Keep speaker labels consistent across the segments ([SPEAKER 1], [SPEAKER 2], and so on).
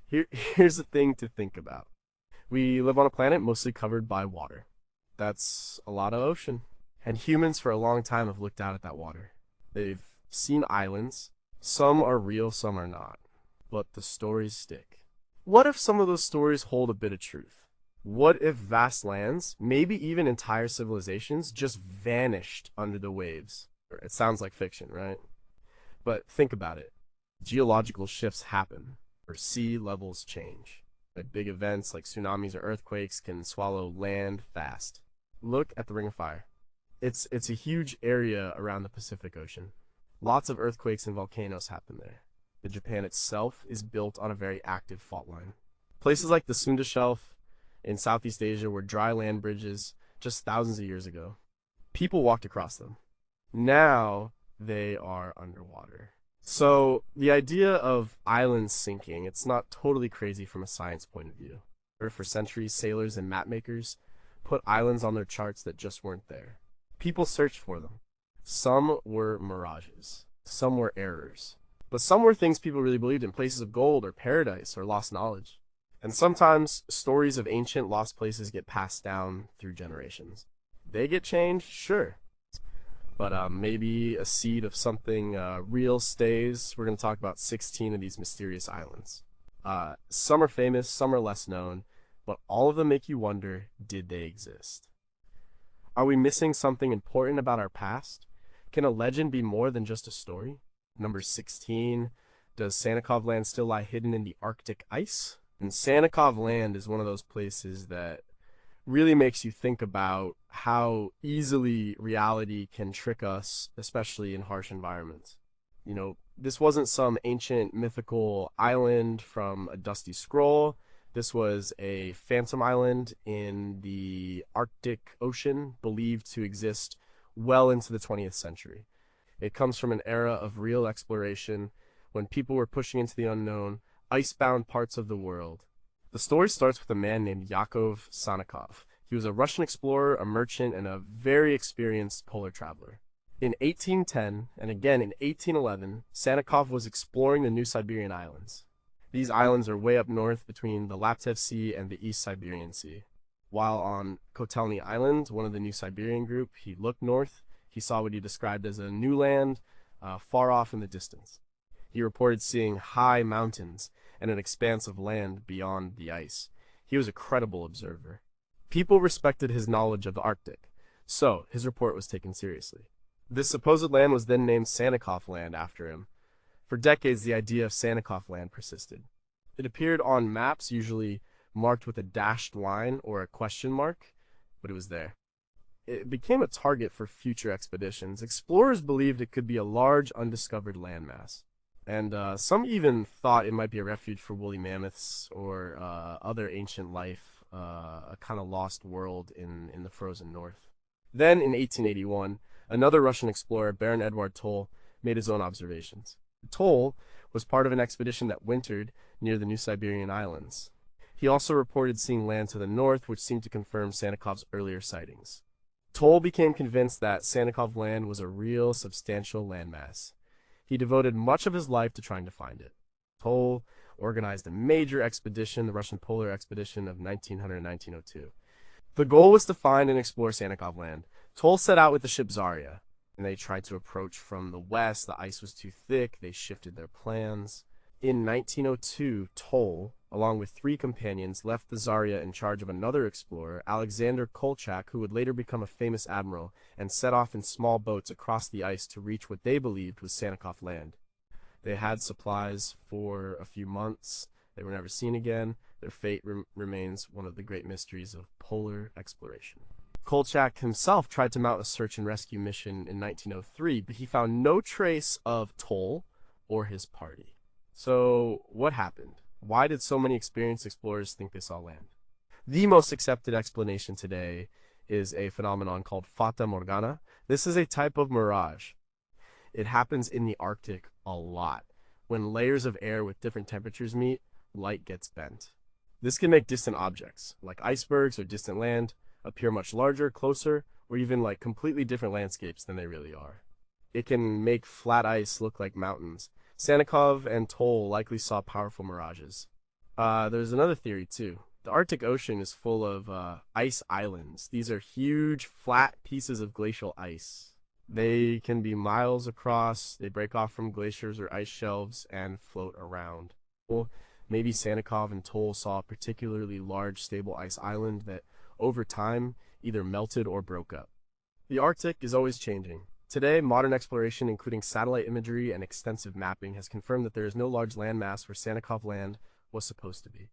[SPEAKER 1] Here's the thing to think about. We live on a planet mostly covered by water. That's a lot of ocean. And humans for a long time have looked out at that water. They've seen islands. Some are real, some are not. But the stories stick. What if some of those stories hold a bit of truth? What if vast lands, maybe even entire civilizations, just vanished under the waves? It sounds like fiction, right? But think about it. Geological shifts happen, or sea levels change. Like big events like tsunamis or earthquakes can swallow land fast. Look at the Ring of Fire. It's a huge area around the Pacific Ocean. Lots of earthquakes and volcanoes happen there. Japan itself is built on a very active fault line. Places like the Sunda Shelf in Southeast Asia were dry land bridges just thousands of years ago. People walked across them. Now they are underwater. So the idea of islands sinking, it's not totally crazy from a science point of view. Or for centuries, sailors and map makers put islands on their charts that just weren't there. People searched for them. Some were mirages. Some were errors. But some were things people really believed in, places of gold or paradise or lost knowledge. And sometimes stories of ancient lost places get passed down through generations. They get changed, sure. But maybe a seed of something real stays. We're going to talk about 16 of these mysterious islands. Some are famous, some are less known, but all of them make you wonder, did they exist? Are we missing something important about our past? Can a legend be more than just a story? Number 16, does Sannikov Land still lie hidden in the Arctic ice? And Sannikov Land is one of those places that really makes you think about how easily reality can trick us, especially in harsh environments. This wasn't some ancient mythical island from a dusty scroll. This was a phantom island in the Arctic Ocean, believed to exist well into the 20th century. It comes from an era of real exploration when people were pushing into the unknown, icebound parts of the world. The story starts with a man named Yakov Sannikov. He was a Russian explorer, a merchant, and a very experienced polar traveler. In 1810 and again in 1811, Sannikov was exploring the New Siberian Islands. These islands are way up north between the Laptev Sea and the East Siberian Sea. While on Kotelny Island, one of the New Siberian group, he looked north. He saw what he described as a new land far off in the distance. He reported seeing high mountains and an expanse of land beyond the ice. He was a credible observer. People respected his knowledge of the Arctic, so his report was taken seriously. This supposed land was then named Sannikov Land after him. For decades, the idea of Sannikov Land persisted. It appeared on maps, usually marked with a dashed line or a question mark, but it was there. It became a target for future expeditions. Explorers believed it could be a large, undiscovered landmass. And some even thought it might be a refuge for woolly mammoths or other ancient life, a kind of lost world in the frozen north. Then, in 1881, another Russian explorer, Baron Edward Toll, made his own observations. Toll was part of an expedition that wintered near the New Siberian Islands. He also reported seeing land to the north, which seemed to confirm Sannikov's earlier sightings. Toll became convinced that Sannikov Land was a real, substantial landmass. He devoted much of his life to trying to find it. Toll organized a major expedition, the Russian Polar Expedition of 1900-1902. The goal was to find and explore Sannikov Land. Toll set out with the ship Zarya, and they tried to approach from the west. The ice was too thick. They shifted their plans. In 1902, Toll, along with 3 companions, left the Zarya in charge of another explorer, Alexander Kolchak, who would later become a famous admiral, and set off in small boats across the ice to reach what they believed was Sannikov Land. They had supplies for a few months. They were never seen again. Their fate remains one of the great mysteries of polar exploration. Kolchak himself tried to mount a search and rescue mission in 1903, but he found no trace of Toll or his party. So, what happened? Why did so many experienced explorers think they saw land? The most accepted explanation today is a phenomenon called Fata Morgana. This is a type of mirage. It happens in the Arctic a lot. When layers of air with different temperatures meet, light gets bent. This can make distant objects, like icebergs or distant land, appear much larger, closer, or even like completely different landscapes than they really are. It can make flat ice look like mountains. Sannikov and Toll likely saw powerful mirages. There's another theory too. The Arctic Ocean is full of ice islands. These are huge, flat pieces of glacial ice. They can be miles across, they break off from glaciers or ice shelves and float around. Well, maybe Sannikov and Toll saw a particularly large, stable ice island that, over time, either melted or broke up. The Arctic is always changing. Today, modern exploration, including satellite imagery and extensive mapping, has confirmed that there is no large landmass where Sannikov Land was supposed to be.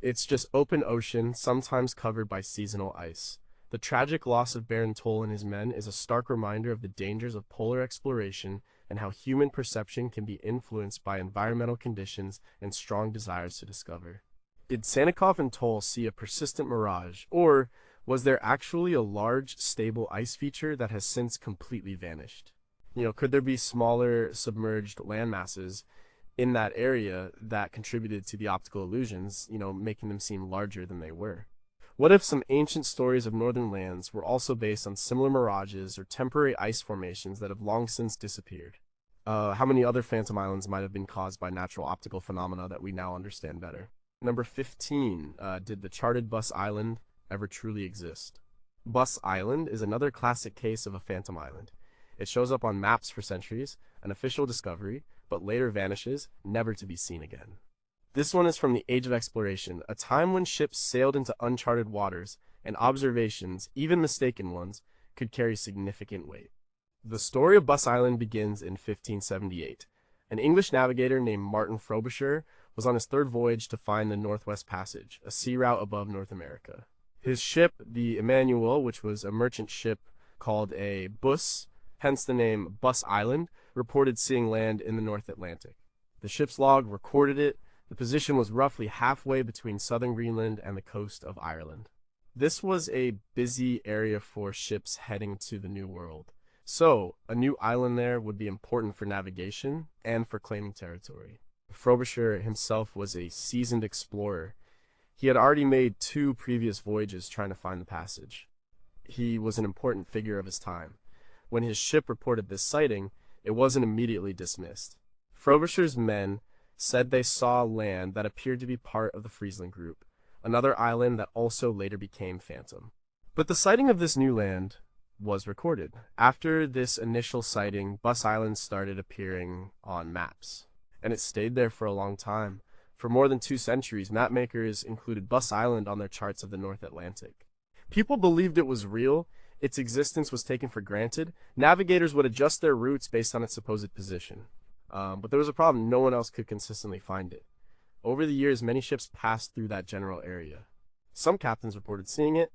[SPEAKER 1] It's just open ocean, sometimes covered by seasonal ice. The tragic loss of Baron Toll and his men is a stark reminder of the dangers of polar exploration and how human perception can be influenced by environmental conditions and strong desires to discover. Did Sannikov and Toll see a persistent mirage, or was there actually a large, stable ice feature that has since completely vanished? Could there be smaller, submerged landmasses in that area that contributed to the optical illusions, making them seem larger than they were? What if some ancient stories of northern lands were also based on similar mirages or temporary ice formations that have long since disappeared? How many other phantom islands might have been caused by natural optical phenomena that we now understand better? Number 15, did the charted Bus Island ever truly exist? Bus Island is another classic case of a phantom island. It shows up on maps for centuries, an official discovery, but later vanishes, never to be seen again. This one is from the Age of Exploration, a time when ships sailed into uncharted waters, and observations, even mistaken ones, could carry significant weight. The story of Bus Island begins in 1578. An English navigator named Martin Frobisher was on his third voyage to find the Northwest Passage, a sea route above North America. His ship, the Emmanuel, which was a merchant ship called a bus, hence the name Bus Island, reported seeing land in the North Atlantic. The ship's log recorded it. The position was roughly halfway between southern Greenland and the coast of Ireland. This was a busy area for ships heading to the New World. So, a new island there would be important for navigation and for claiming territory. Frobisher himself was a seasoned explorer. He had already made 2 previous voyages trying to find the passage. He was an important figure of his time. When his ship reported this sighting, it wasn't immediately dismissed. Frobisher's men said they saw land that appeared to be part of the Friesland group, another island that also later became Phantom. But the sighting of this new land was recorded. After this initial sighting, Bus Island started appearing on maps, and it stayed there for a long time. For more than 2 centuries, mapmakers included Bus Island on their charts of the North Atlantic. People believed it was real, its existence was taken for granted. Navigators would adjust their routes based on its supposed position. But there was a problem. No one else could consistently find it. Over the years, many ships passed through that general area. Some captains reported seeing it.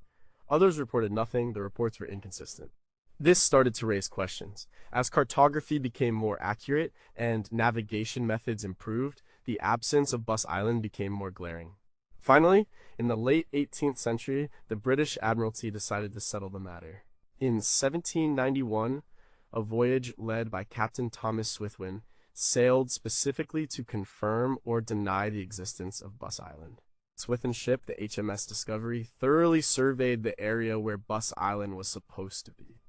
[SPEAKER 1] Others reported nothing. The reports were inconsistent. This started to raise questions. As cartography became more accurate and navigation methods improved, the absence of Bus Island became more glaring. Finally, in the late 18th century, the British Admiralty decided to settle the matter. In 1791, a voyage led by Captain Thomas Swithwin sailed specifically to confirm or deny the existence of Bus Island. Swithin's ship, the HMS Discovery, thoroughly surveyed the area where Bus Island was supposed to be.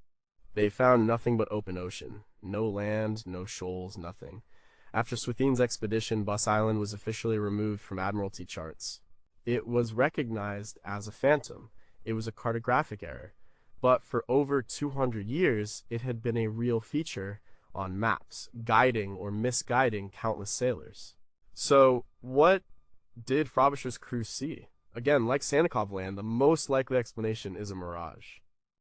[SPEAKER 1] They found nothing but open ocean. No land, no shoals, nothing. After Swithin's expedition, Bus Island was officially removed from Admiralty charts. It was recognized as a phantom. It was a cartographic error. But for over 200 years, it had been a real feature on maps, guiding or misguiding countless sailors. So, what did Frobisher's crew see? Again, like Sannikov Land, the most likely explanation is a mirage.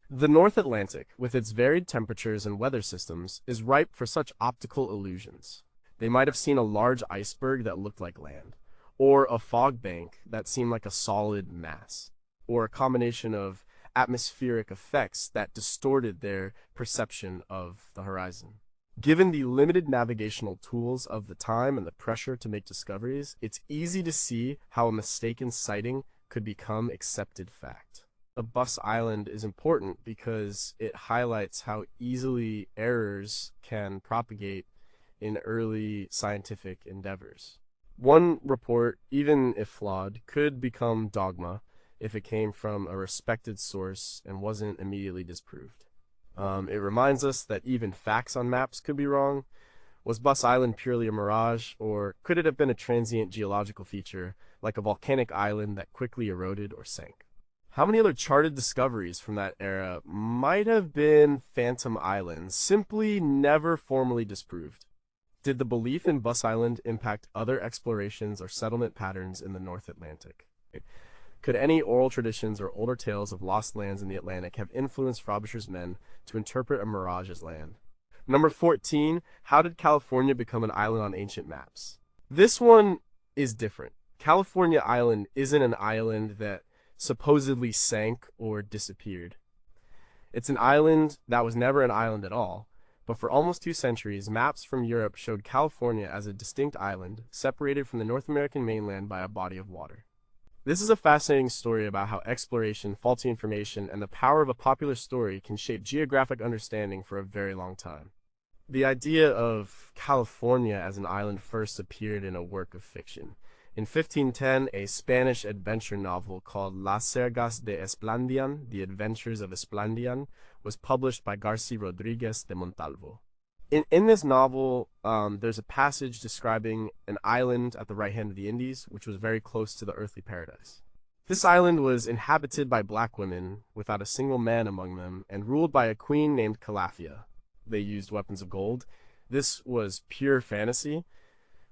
[SPEAKER 1] The North Atlantic, with its varied temperatures and weather systems, is ripe for such optical illusions. They might have seen a large iceberg that looked like land, or a fog bank that seemed like a solid mass, or a combination of atmospheric effects that distorted their perception of the horizon. Given the limited navigational tools of the time and the pressure to make discoveries, it's easy to see how a mistaken sighting could become accepted fact. A Bus Island is important because it highlights how easily errors can propagate in early scientific endeavors. One report, even if flawed, could become dogma if it came from a respected source and wasn't immediately disproved. It reminds us that even facts on maps could be wrong. Was Bus Island purely a mirage, or could it have been a transient geological feature, like a volcanic island that quickly eroded or sank? How many other charted discoveries from that era might have been phantom islands, simply never formally disproved? Did the belief in Bus Island impact other explorations or settlement patterns in the North Atlantic? Could any oral traditions or older tales of lost lands in the Atlantic have influenced Frobisher's men to interpret a mirage as land? Number 14, how did California become an island on ancient maps? This one is different. California Island isn't an island that supposedly sank or disappeared. It's an island that was never an island at all, but for almost 2 centuries, maps from Europe showed California as a distinct island, separated from the North American mainland by a body of water. This is a fascinating story about how exploration, faulty information, and the power of a popular story can shape geographic understanding for a very long time. The idea of California as an island first appeared in a work of fiction. In 1510, a Spanish adventure novel called Las Sergas de Esplandian, The Adventures of Esplandian, was published by Garci Rodriguez de Montalvo. In this novel, there's a passage describing an island at the right hand of the Indies, which was very close to the earthly paradise. This island was inhabited by black women, without a single man among them, and ruled by a queen named Calafia. They used weapons of gold. This was pure fantasy,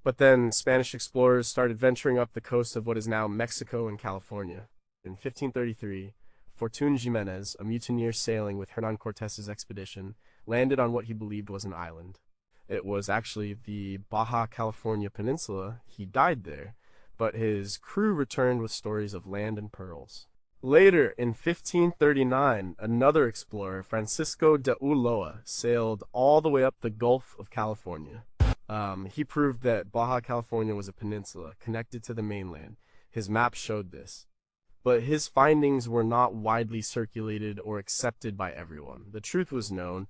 [SPEAKER 1] but then Spanish explorers started venturing up the coast of what is now Mexico and California. In 1533, Fortun Jimenez, a mutineer sailing with Hernan Cortes's expedition, landed on what he believed was an island. It was actually the Baja California Peninsula. He died there, but his crew returned with stories of land and pearls. Later, in 1539, another explorer, Francisco de Ulloa, sailed all the way up the Gulf of California. He proved that Baja California was a peninsula connected to the mainland. His map showed this. But his findings were not widely circulated or accepted by everyone. The truth was known,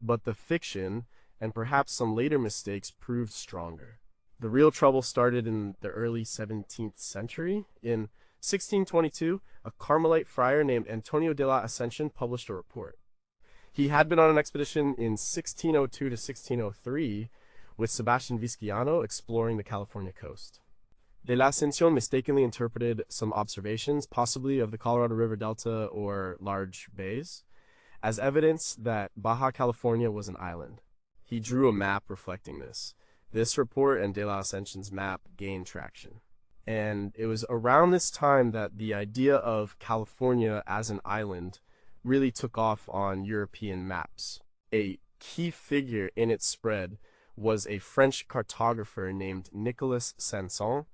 [SPEAKER 1] but the fiction, and perhaps some later mistakes, proved stronger. The real trouble started in the early 17th century. In 1622, a Carmelite friar named Antonio de la Ascension published a report. He had been on an expedition in 1602 to 1603 with Sebastian Vizcaino exploring the California coast. De la Ascension mistakenly interpreted some observations, possibly of the Colorado River Delta or large bays, as evidence that Baja California was an island. He drew a map reflecting this. This report and De la Ascension's map gained traction. And it was around this time that the idea of California as an island really took off on European maps. A key figure in its spread was a French cartographer named Nicolas Sanson.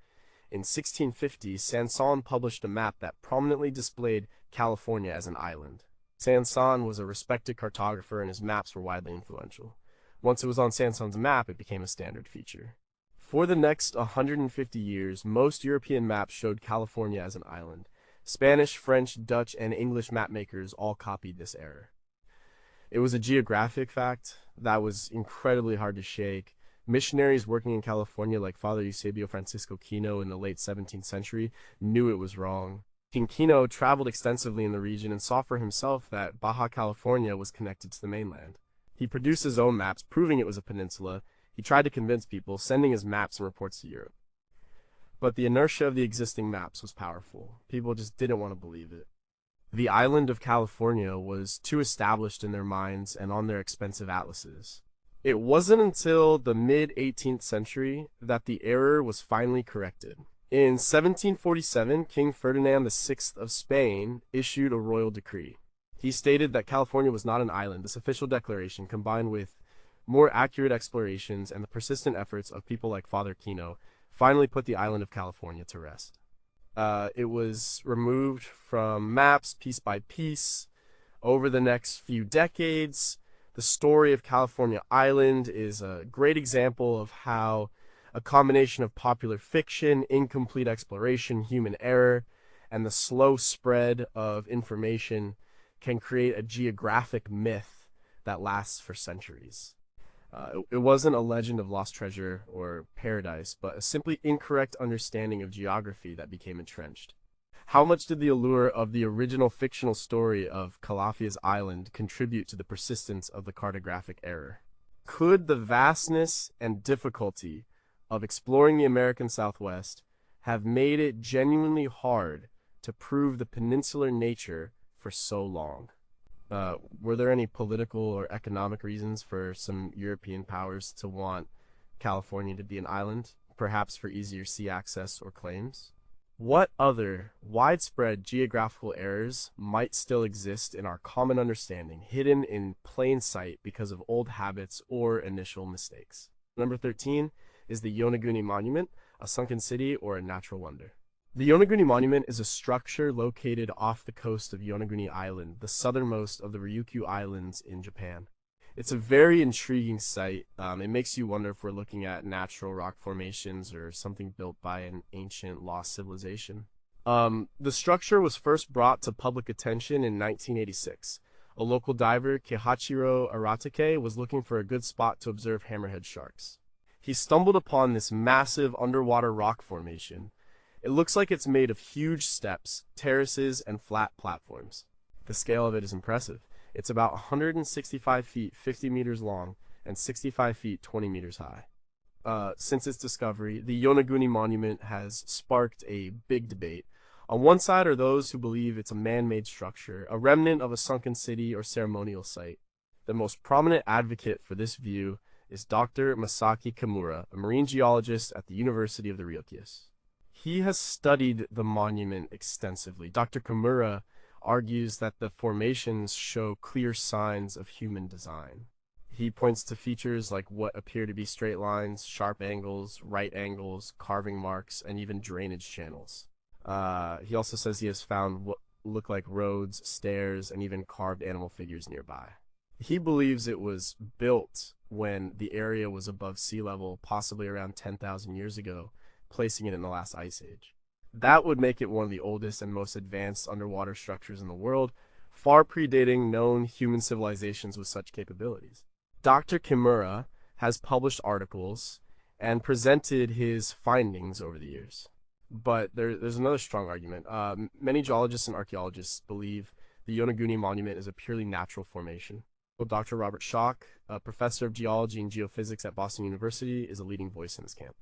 [SPEAKER 1] In 1650, Sanson published a map that prominently displayed California as an island. Sanson was a respected cartographer and his maps were widely influential. Once it was on Sanson's map, it became a standard feature. For the next 150 years, most European maps showed California as an island. Spanish, French, Dutch, and English mapmakers all copied this error. It was a geographic fact that was incredibly hard to shake. Missionaries working in California like Father Eusebio Francisco Kino in the late 17th century knew it was wrong. King Kino traveled extensively in the region and saw for himself that Baja California was connected to the mainland. He produced his own maps proving it was a peninsula. He tried to convince people, sending his maps and reports to Europe. But the inertia of the existing maps was powerful. People just didn't want to believe it. The island of California was too established in their minds and on their expensive atlases. It wasn't until the mid-18th century that the error was finally corrected. In 1747, King Ferdinand VI of Spain issued a royal decree. He stated that California was not an island. This official declaration, combined with more accurate explorations and the persistent efforts of people like Father Kino, finally put the island of California to rest. It was removed from maps piece by piece over the next few decades. The story of California Island is a great example of how a combination of popular fiction, incomplete exploration, human error, and the slow spread of information can create a geographic myth that lasts for centuries. It wasn't a legend of lost treasure or paradise, but a simply incorrect understanding of geography that became entrenched. How much did the allure of the original fictional story of Calafia's Island contribute to the persistence of the cartographic error? Could the vastness and difficulty of exploring the American Southwest have made it genuinely hard to prove the peninsular nature for so long? Were there any political or economic reasons for some European powers to want California to be an island, perhaps for easier sea access or claims? What other widespread geographical errors might still exist in our common understanding, hidden in plain sight because of old habits or initial mistakes? Number 13 is the Yonaguni Monument, a sunken city or a natural wonder. The Yonaguni Monument is a structure located off the coast of Yonaguni Island, the southernmost of the Ryukyu Islands in Japan. It's a very intriguing site. It makes you wonder if we're looking at natural rock formations or something built by an ancient lost civilization. The structure was first brought to public attention in 1986. A local diver, Kihachiro Aratake, was looking for a good spot to observe hammerhead sharks. He stumbled upon this massive underwater rock formation. It looks like it's made of huge steps, terraces, and flat platforms. The scale of it is impressive. It's about 165 feet, 50 meters long, and 65 feet, 20 meters high. Since its discovery, the Yonaguni Monument has sparked a big debate. On one side are those who believe it's a man-made structure, a remnant of a sunken city or ceremonial site. The most prominent advocate for this view is Dr. Masaki Kimura, a marine geologist at the University of the Ryukyus. He has studied the monument extensively. Dr. Kimura argues that the formations show clear signs of human design. He points to features like what appear to be straight lines, sharp angles, right angles, carving marks, and even drainage channels. He also says he has found what look like roads, stairs, and even carved animal figures nearby. He believes it was built when the area was above sea level, possibly around 10,000 years ago, placing it in the last ice age. That would make it one of the oldest and most advanced underwater structures in the world, far predating known human civilizations with such capabilities. Dr. Kimura has published articles and presented his findings over the years. But there's another strong argument. Many geologists and archaeologists believe the Yonaguni Monument is a purely natural formation. Dr. Robert Schoch, a professor of geology and geophysics at Boston University, is a leading voice in this camp.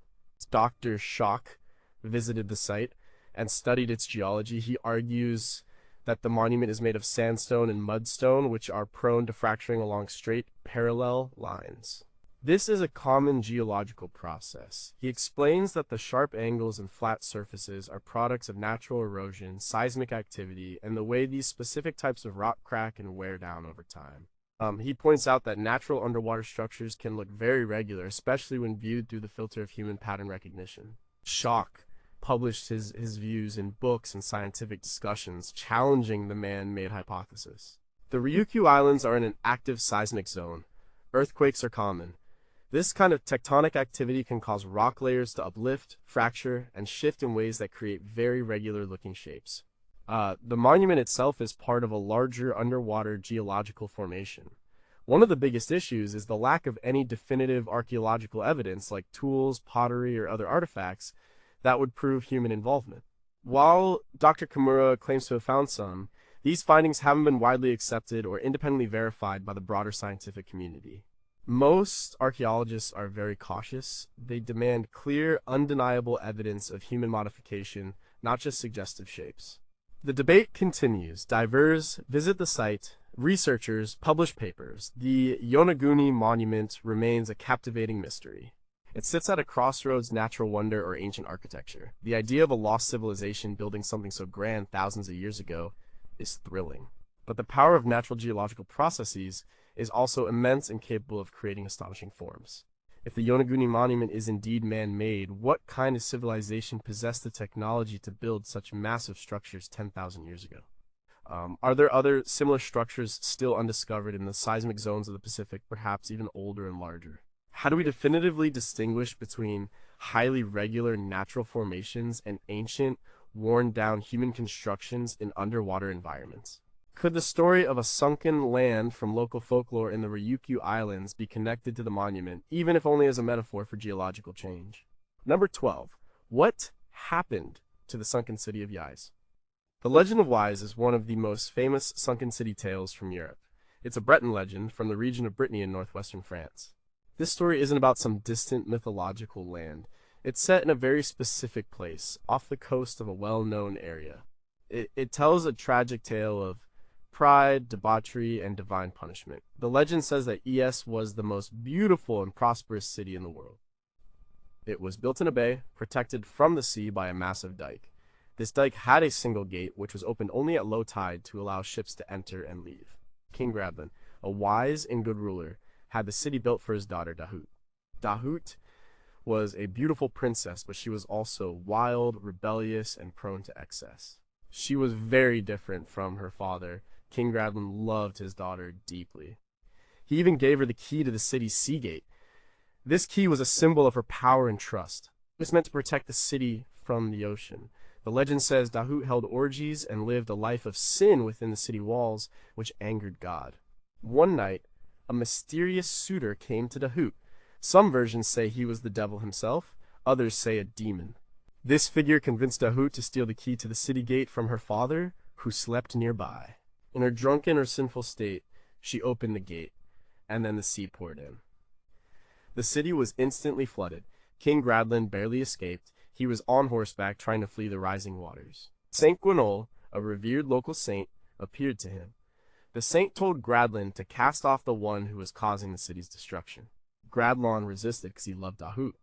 [SPEAKER 1] Dr. Schoch visited the site and studied its geology. He argues that the monument is made of sandstone and mudstone, which are prone to fracturing along straight, parallel lines. This is a common geological process. He explains that the sharp angles and flat surfaces are products of natural erosion, seismic activity, and the way these specific types of rock crack and wear down over time. He points out that natural underwater structures can look very regular, especially when viewed through the filter of human pattern recognition. Schoch published his views in books and scientific discussions, challenging the man-made hypothesis. The Ryukyu Islands are in an active seismic zone. Earthquakes are common. This kind of tectonic activity can cause rock layers to uplift, fracture, and shift in ways that create very regular-looking shapes. The monument itself is part of a larger underwater geological formation. One of the biggest issues is the lack of any definitive archaeological evidence like tools, pottery, or other artifacts that would prove human involvement. While Dr. Kimura claims to have found some, these findings haven't been widely accepted or independently verified by the broader scientific community. Most archaeologists are very cautious. They demand clear, undeniable evidence of human modification, not just suggestive shapes. The debate continues. Divers visit the site, researchers publish papers. The Yonaguni Monument remains a captivating mystery. It sits at a crossroads, natural wonder, or ancient architecture. The idea of a lost civilization building something so grand thousands of years ago is thrilling. But the power of natural geological processes is also immense and capable of creating astonishing forms. If the Yonaguni Monument is indeed man-made, what kind of civilization possessed the technology to build such massive structures 10,000 years ago? Are there other similar structures still undiscovered in the seismic zones of the Pacific, perhaps even older and larger? How do we definitively distinguish between highly regular natural formations and ancient, worn-down human constructions in underwater environments? Could the story of a sunken land from local folklore in the Ryukyu Islands be connected to the monument, even if only as a metaphor for geological change? Number 12. What happened to the sunken city of Yais? The legend of Yais is one of the most famous sunken city tales from Europe. It's a Breton legend from the region of Brittany in northwestern France. This story isn't about some distant mythological land. It's set in a very specific place, off the coast of a well-known area. It tells a tragic tale of pride, debauchery, and divine punishment. The legend says that Es was the most beautiful and prosperous city in the world. It was built in a bay, protected from the sea by a massive dike. This dike had a single gate, which was opened only at low tide to allow ships to enter and leave. King Gradlin, a wise and good ruler, had the city built for his daughter Dahut. Dahut was a beautiful princess, but she was also wild, rebellious, and prone to excess. She was very different from her father. King Gradlin loved his daughter deeply. He even gave her the key to the city's sea gate. This key was a symbol of her power and trust. It was meant to protect the city from the ocean. The legend says Dahut held orgies and lived a life of sin within the city walls, which angered God. One night, a mysterious suitor came to Dahut. Some versions say he was the devil himself, others say a demon. This figure convinced Dahut to steal the key to the city gate from her father, who slept nearby. In her drunken or sinful state, she opened the gate, and then the sea poured in. The city was instantly flooded. King Gradlin barely escaped. He was on horseback trying to flee the rising waters. Saint Gwynol, a revered local saint, appeared to him. The saint told Gradlin to cast off the one who was causing the city's destruction. Gradlin resisted because he loved Dahut,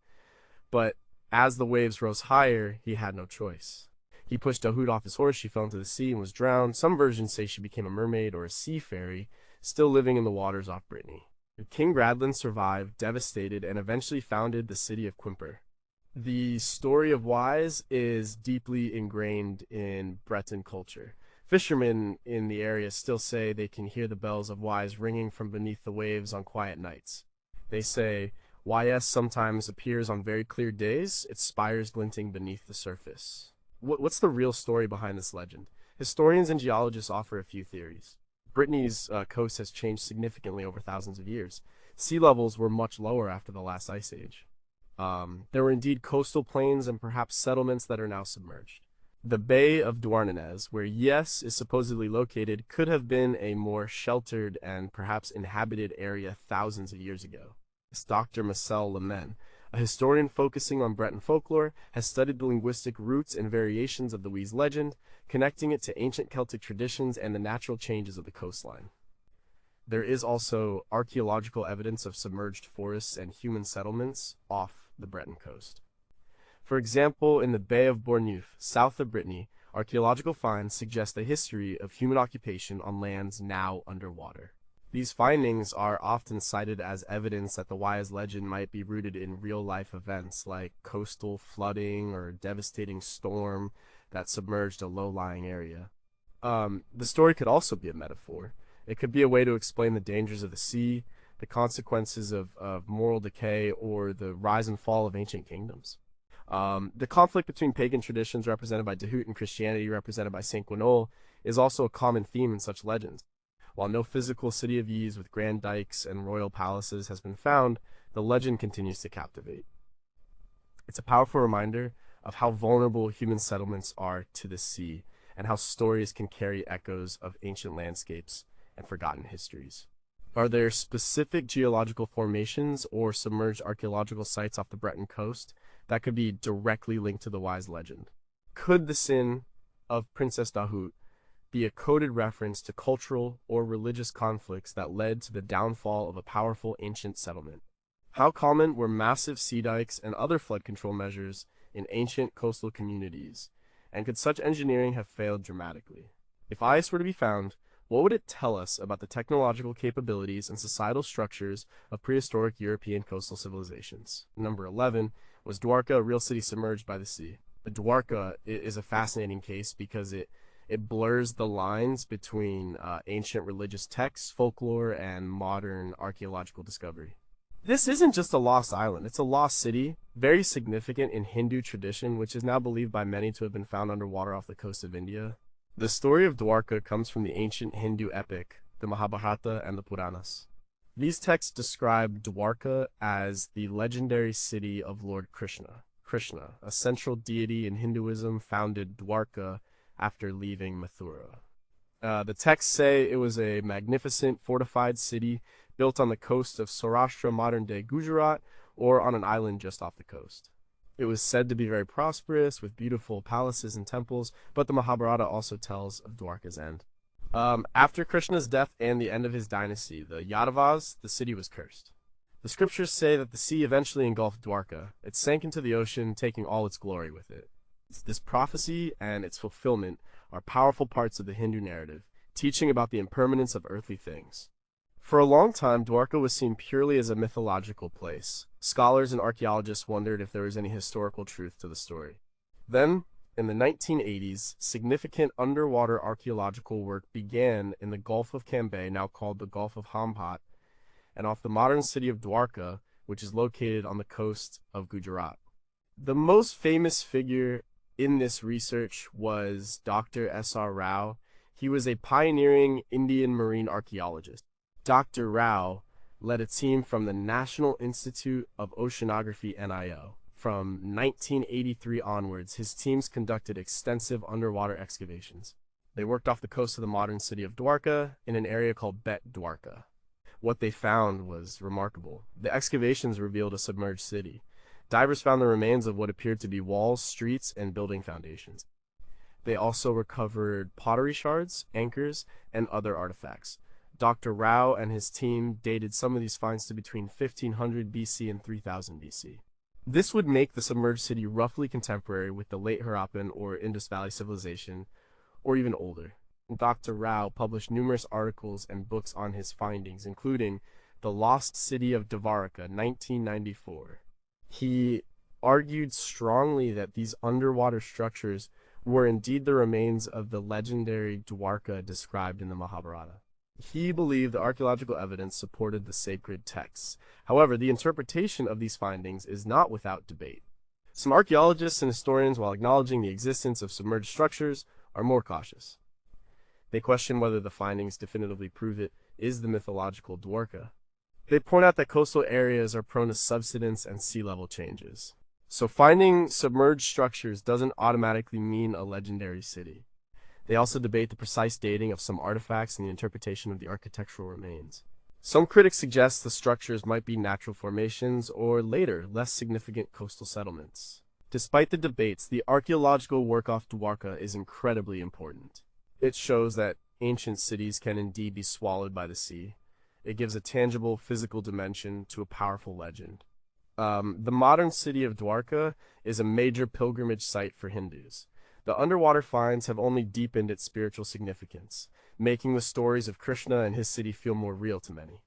[SPEAKER 1] but as the waves rose higher, he had no choice. He pushed Dahut off his horse, she fell into the sea and was drowned. Some versions say she became a mermaid or a sea fairy, still living in the waters off Brittany. King Gradlin survived, devastated, and eventually founded the city of Quimper. The story of Wise is deeply ingrained in Breton culture. Fishermen in the area still say they can hear the bells of Wise ringing from beneath the waves on quiet nights. They say YS sometimes appears on very clear days, its spires glinting beneath the surface. What's the real story behind this legend? Historians and geologists offer a few theories. Brittany's coast has changed significantly over thousands of years. Sea levels were much lower after the last ice age. There were indeed coastal plains and perhaps settlements that are now submerged. The Bay of Douarnenez, where Yes is supposedly located, could have been a more sheltered and perhaps inhabited area thousands of years ago. Dr. Marcel Lemen, a historian focusing on Breton folklore, has studied the linguistic roots and variations of the Wise legend, connecting it to ancient Celtic traditions and the natural changes of the coastline. There is also archaeological evidence of submerged forests and human settlements off the Breton coast. For example, in the Bay of Bourgneuf, south of Brittany, archaeological finds suggest the history of human occupation on lands now underwater. These findings are often cited as evidence that the Wise legend might be rooted in real-life events like coastal flooding or a devastating storm that submerged a low-lying area. The story could also be a metaphor. It could be a way to explain the dangers of the sea, the consequences of moral decay, or the rise and fall of ancient kingdoms. The conflict between pagan traditions represented by Dahut and Christianity represented by Saint Gwynol is also a common theme in such legends. While no physical city of Ys with grand dikes and royal palaces has been found, the legend continues to captivate. It's a powerful reminder of how vulnerable human settlements are to the sea, and how stories can carry echoes of ancient landscapes and forgotten histories. Are there specific geological formations or submerged archaeological sites off the Breton coast that could be directly linked to the Wise legend? Could the sin of Princess Dahut be a coded reference to cultural or religious conflicts that led to the downfall of a powerful ancient settlement? How common were massive sea dikes and other flood control measures in ancient coastal communities, and could such engineering have failed dramatically? If ice were to be found, what would it tell us about the technological capabilities and societal structures of prehistoric European coastal civilizations? Number 11, was Dwarka a real city submerged by the sea? Dwarka is a fascinating case because it blurs the lines between ancient religious texts, folklore, and modern archaeological discovery. This isn't just a lost island, it's a lost city, very significant in Hindu tradition, which is now believed by many to have been found underwater off the coast of India. The story of Dwarka comes from the ancient Hindu epic, the Mahabharata and the Puranas. These texts describe Dwarka as the legendary city of Lord Krishna. Krishna, a central deity in Hinduism, founded Dwarka after leaving Mathura. The texts say it was a magnificent fortified city built on the coast of Saurashtra, modern-day Gujarat, or on an island just off the coast. It was said to be very prosperous, with beautiful palaces and temples, but the Mahabharata also tells of Dwarka's end. After Krishna's death and the end of his dynasty, the Yadavas, the city was cursed. The scriptures say that the sea eventually engulfed Dwarka. It sank into the ocean, taking all its glory with it. This prophecy and its fulfillment are powerful parts of the Hindu narrative, teaching about the impermanence of earthly things. For a long time, Dwarka was seen purely as a mythological place. Scholars and archaeologists wondered if there was any historical truth to the story. Then, in the 1980s, significant underwater archaeological work began in the Gulf of Cambay, now called the Gulf of Hamhat, and off the modern city of Dwarka, which is located on the coast of Gujarat. The most famous figure in this research was Dr. S.R. Rao. He was a pioneering Indian marine archaeologist. Dr. Rao led a team from the National Institute of Oceanography (NIO). From 1983 onwards, his teams conducted extensive underwater excavations. They worked off the coast of the modern city of Dwarka in an area called Bet Dwarka. What they found was remarkable. The excavations revealed a submerged city. Divers found the remains of what appeared to be walls, streets, and building foundations. They also recovered pottery shards, anchors, and other artifacts. Dr. Rao and his team dated some of these finds to between 1500 BC and 3000 BC. This would make the submerged city roughly contemporary with the late Harappan or Indus Valley civilization, or even older. Dr. Rao published numerous articles and books on his findings, including The Lost City of Dwarka, 1994. He argued strongly that these underwater structures were indeed the remains of the legendary Dwarka described in the Mahabharata. He believed the archaeological evidence supported the sacred texts. However, the interpretation of these findings is not without debate. Some archaeologists and historians, while acknowledging the existence of submerged structures, are more cautious. They question whether the findings definitively prove it is the mythological Dwarka. They point out that coastal areas are prone to subsidence and sea level changes. So finding submerged structures doesn't automatically mean a legendary city. They also debate the precise dating of some artifacts and the interpretation of the architectural remains. Some critics suggest the structures might be natural formations or later, less significant coastal settlements. Despite the debates, the archaeological work off Dwarka is incredibly important. It shows that ancient cities can indeed be swallowed by the sea. It gives a tangible physical dimension to a powerful legend. The modern city of Dwarka is a major pilgrimage site for Hindus. The underwater finds have only deepened its spiritual significance, making the stories of Krishna and his city feel more real to many.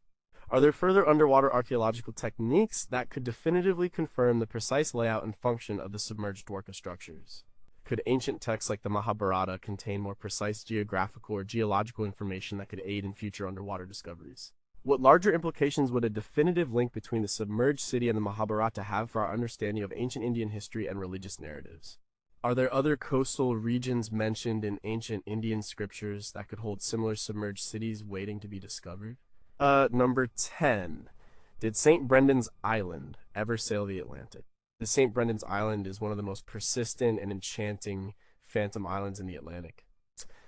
[SPEAKER 1] Are there further underwater archaeological techniques that could definitively confirm the precise layout and function of the submerged Dwarka structures? Could ancient texts like the Mahabharata contain more precise geographical or geological information that could aid in future underwater discoveries? What larger implications would a definitive link between the submerged city and the Mahabharata have for our understanding of ancient Indian history and religious narratives? Are there other coastal regions mentioned in ancient Indian scriptures that could hold similar submerged cities waiting to be discovered? Number 10. Did St. Brendan's Island ever sail the Atlantic? The St. Brendan's Island is one of the most persistent and enchanting phantom islands in the Atlantic.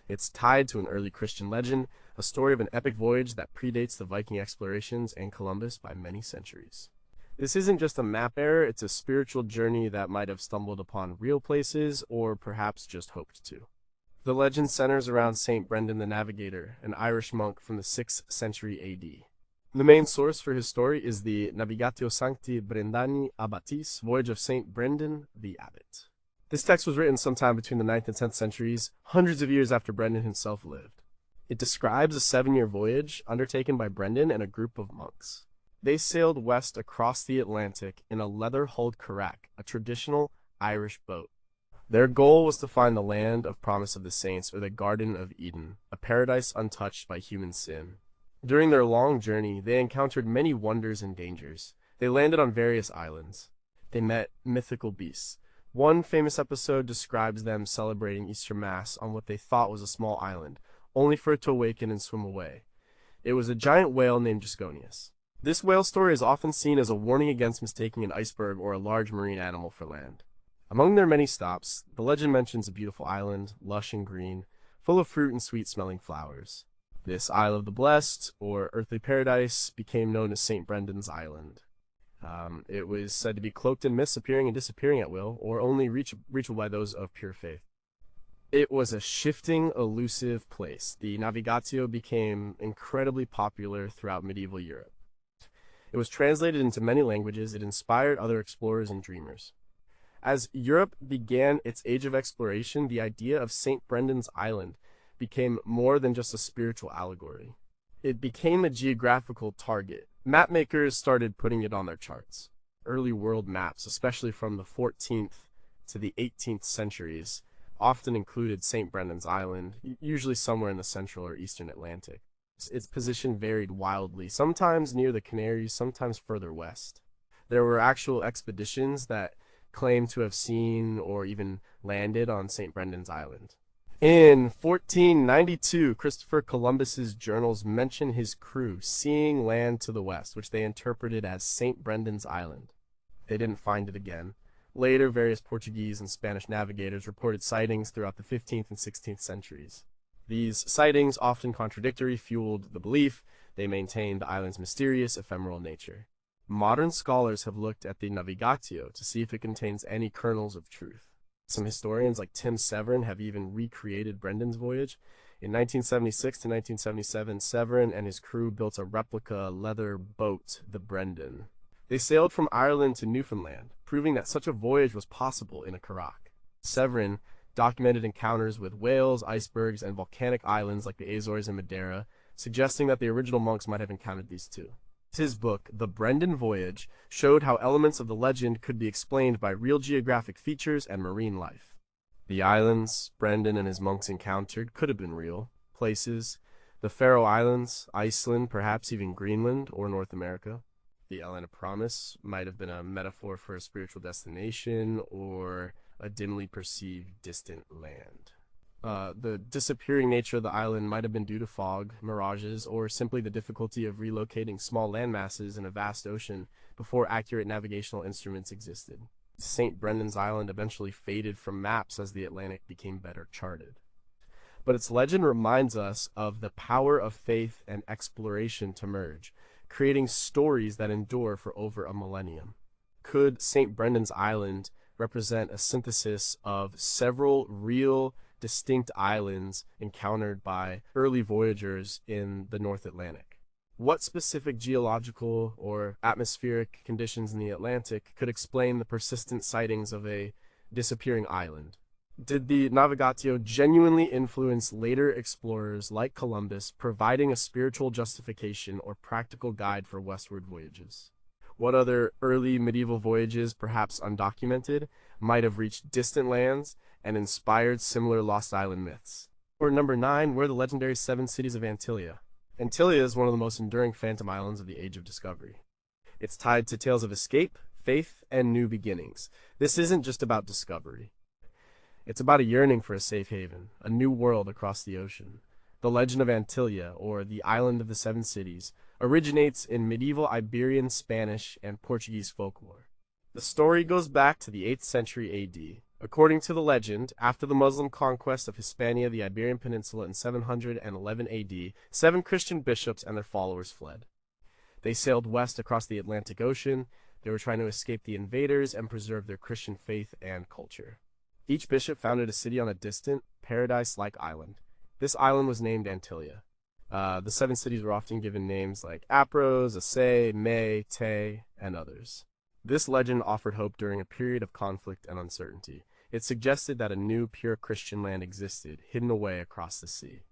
[SPEAKER 1] It's tied to an early Christian legend, a story of an epic voyage that predates the Viking explorations and Columbus by many centuries. This isn't just a map error, it's a spiritual journey that might have stumbled upon real places or perhaps just hoped to. The legend centers around St. Brendan the Navigator, an Irish monk from the 6th century AD. The main source for his story is the Navigatio Sancti Brendani Abbatis, Voyage of St. Brendan the Abbot. This text was written sometime between the 9th and 10th centuries, hundreds of years after Brendan himself lived. It describes a 7-year voyage undertaken by Brendan and a group of monks. They sailed west across the Atlantic in a leather-hulled carrack, a traditional Irish boat. Their goal was to find the land of promise of the saints, or the Garden of Eden, a paradise untouched by human sin. During their long journey, they encountered many wonders and dangers. They landed on various islands. They met mythical beasts. One famous episode describes them celebrating Easter Mass on what they thought was a small island, only for it to awaken and swim away. It was a giant whale named Gisconius. This whale story is often seen as a warning against mistaking an iceberg or a large marine animal for land. Among their many stops, the legend mentions a beautiful island, lush and green, full of fruit and sweet-smelling flowers. This Isle of the Blessed, or earthly paradise, became known as St. Brendan's Island. It was said to be cloaked in mists, appearing and disappearing at will, or only reachable by those of pure faith. It was a shifting, elusive place. The Navigatio became incredibly popular throughout medieval Europe. It was translated into many languages. It inspired other explorers and dreamers. As Europe began its age of exploration, the idea of St. Brendan's Island became more than just a spiritual allegory. It became a geographical target. Mapmakers started putting it on their charts. Early world maps, especially from the 14th to the 18th centuries, often included St. Brendan's Island, usually somewhere in the central or eastern Atlantic. Its position varied wildly, sometimes near the Canaries, sometimes further west. There were actual expeditions that claimed to have seen or even landed on St. Brendan's Island. In 1492, Christopher Columbus's journals mention his crew seeing land to the west, which they interpreted as St. Brendan's Island. They didn't find it again. Later, various Portuguese and Spanish navigators reported sightings throughout the 15th and 16th centuries. These sightings, often contradictory, fueled the belief. They maintained the island's mysterious, ephemeral nature. Modern scholars have looked at the Navigatio to see if it contains any kernels of truth. Some historians like Tim Severin have even recreated Brendan's voyage. In 1976 to 1977, Severin and his crew built a replica leather boat, the Brendan. They sailed from Ireland to Newfoundland, proving that such a voyage was possible in a carrack. Severin documented encounters with whales, icebergs, and volcanic islands like the Azores and Madeira, suggesting that the original monks might have encountered these too. His book, The Brendan Voyage, showed how elements of the legend could be explained by real geographic features and marine life. The islands Brendan and his monks encountered could have been real places, the Faroe Islands, Iceland, perhaps even Greenland or North America. The Island of Promise might have been a metaphor for a spiritual destination or a dimly perceived distant land. The disappearing nature of the island might have been due to fog, mirages, or simply the difficulty of relocating small landmasses in a vast ocean before accurate navigational instruments existed. St. Brendan's Island eventually faded from maps as the Atlantic became better charted. But its legend reminds us of the power of faith and exploration to merge, creating stories that endure for over a millennium. Could St. Brendan's Island represent a synthesis of several real, distinct islands encountered by early voyagers in the North Atlantic? What specific geological or atmospheric conditions in the Atlantic could explain the persistent sightings of a disappearing island? Did the Navigatio genuinely influence later explorers like Columbus, providing a spiritual justification or practical guide for westward voyages? What other early medieval voyages, perhaps undocumented, might have reached distant lands and inspired similar Lost Island myths? Or number 9, where are the legendary 7 cities of Antillia? Antillia is one of the most enduring phantom islands of the Age of Discovery. It's tied to tales of escape, faith, and new beginnings. This isn't just about discovery. It's about a yearning for a safe haven, a new world across the ocean. The legend of Antillia, or the Island of the Seven Cities, originates in medieval Iberian, Spanish, and Portuguese folklore. The story goes back to the 8th century AD. According to the legend, after the Muslim conquest of Hispania, the Iberian Peninsula in 711 AD, 7 Christian bishops and their followers fled. They sailed west across the Atlantic Ocean. They were trying to escape the invaders and preserve their Christian faith and culture. Each bishop founded a city on a distant, paradise-like island. This island was named Antillia. The 7 cities were often given names like Apros, Assaye, May, Tay, and others. This legend offered hope during a period of conflict and uncertainty. It suggested that a new, pure Christian land existed, hidden away across the sea.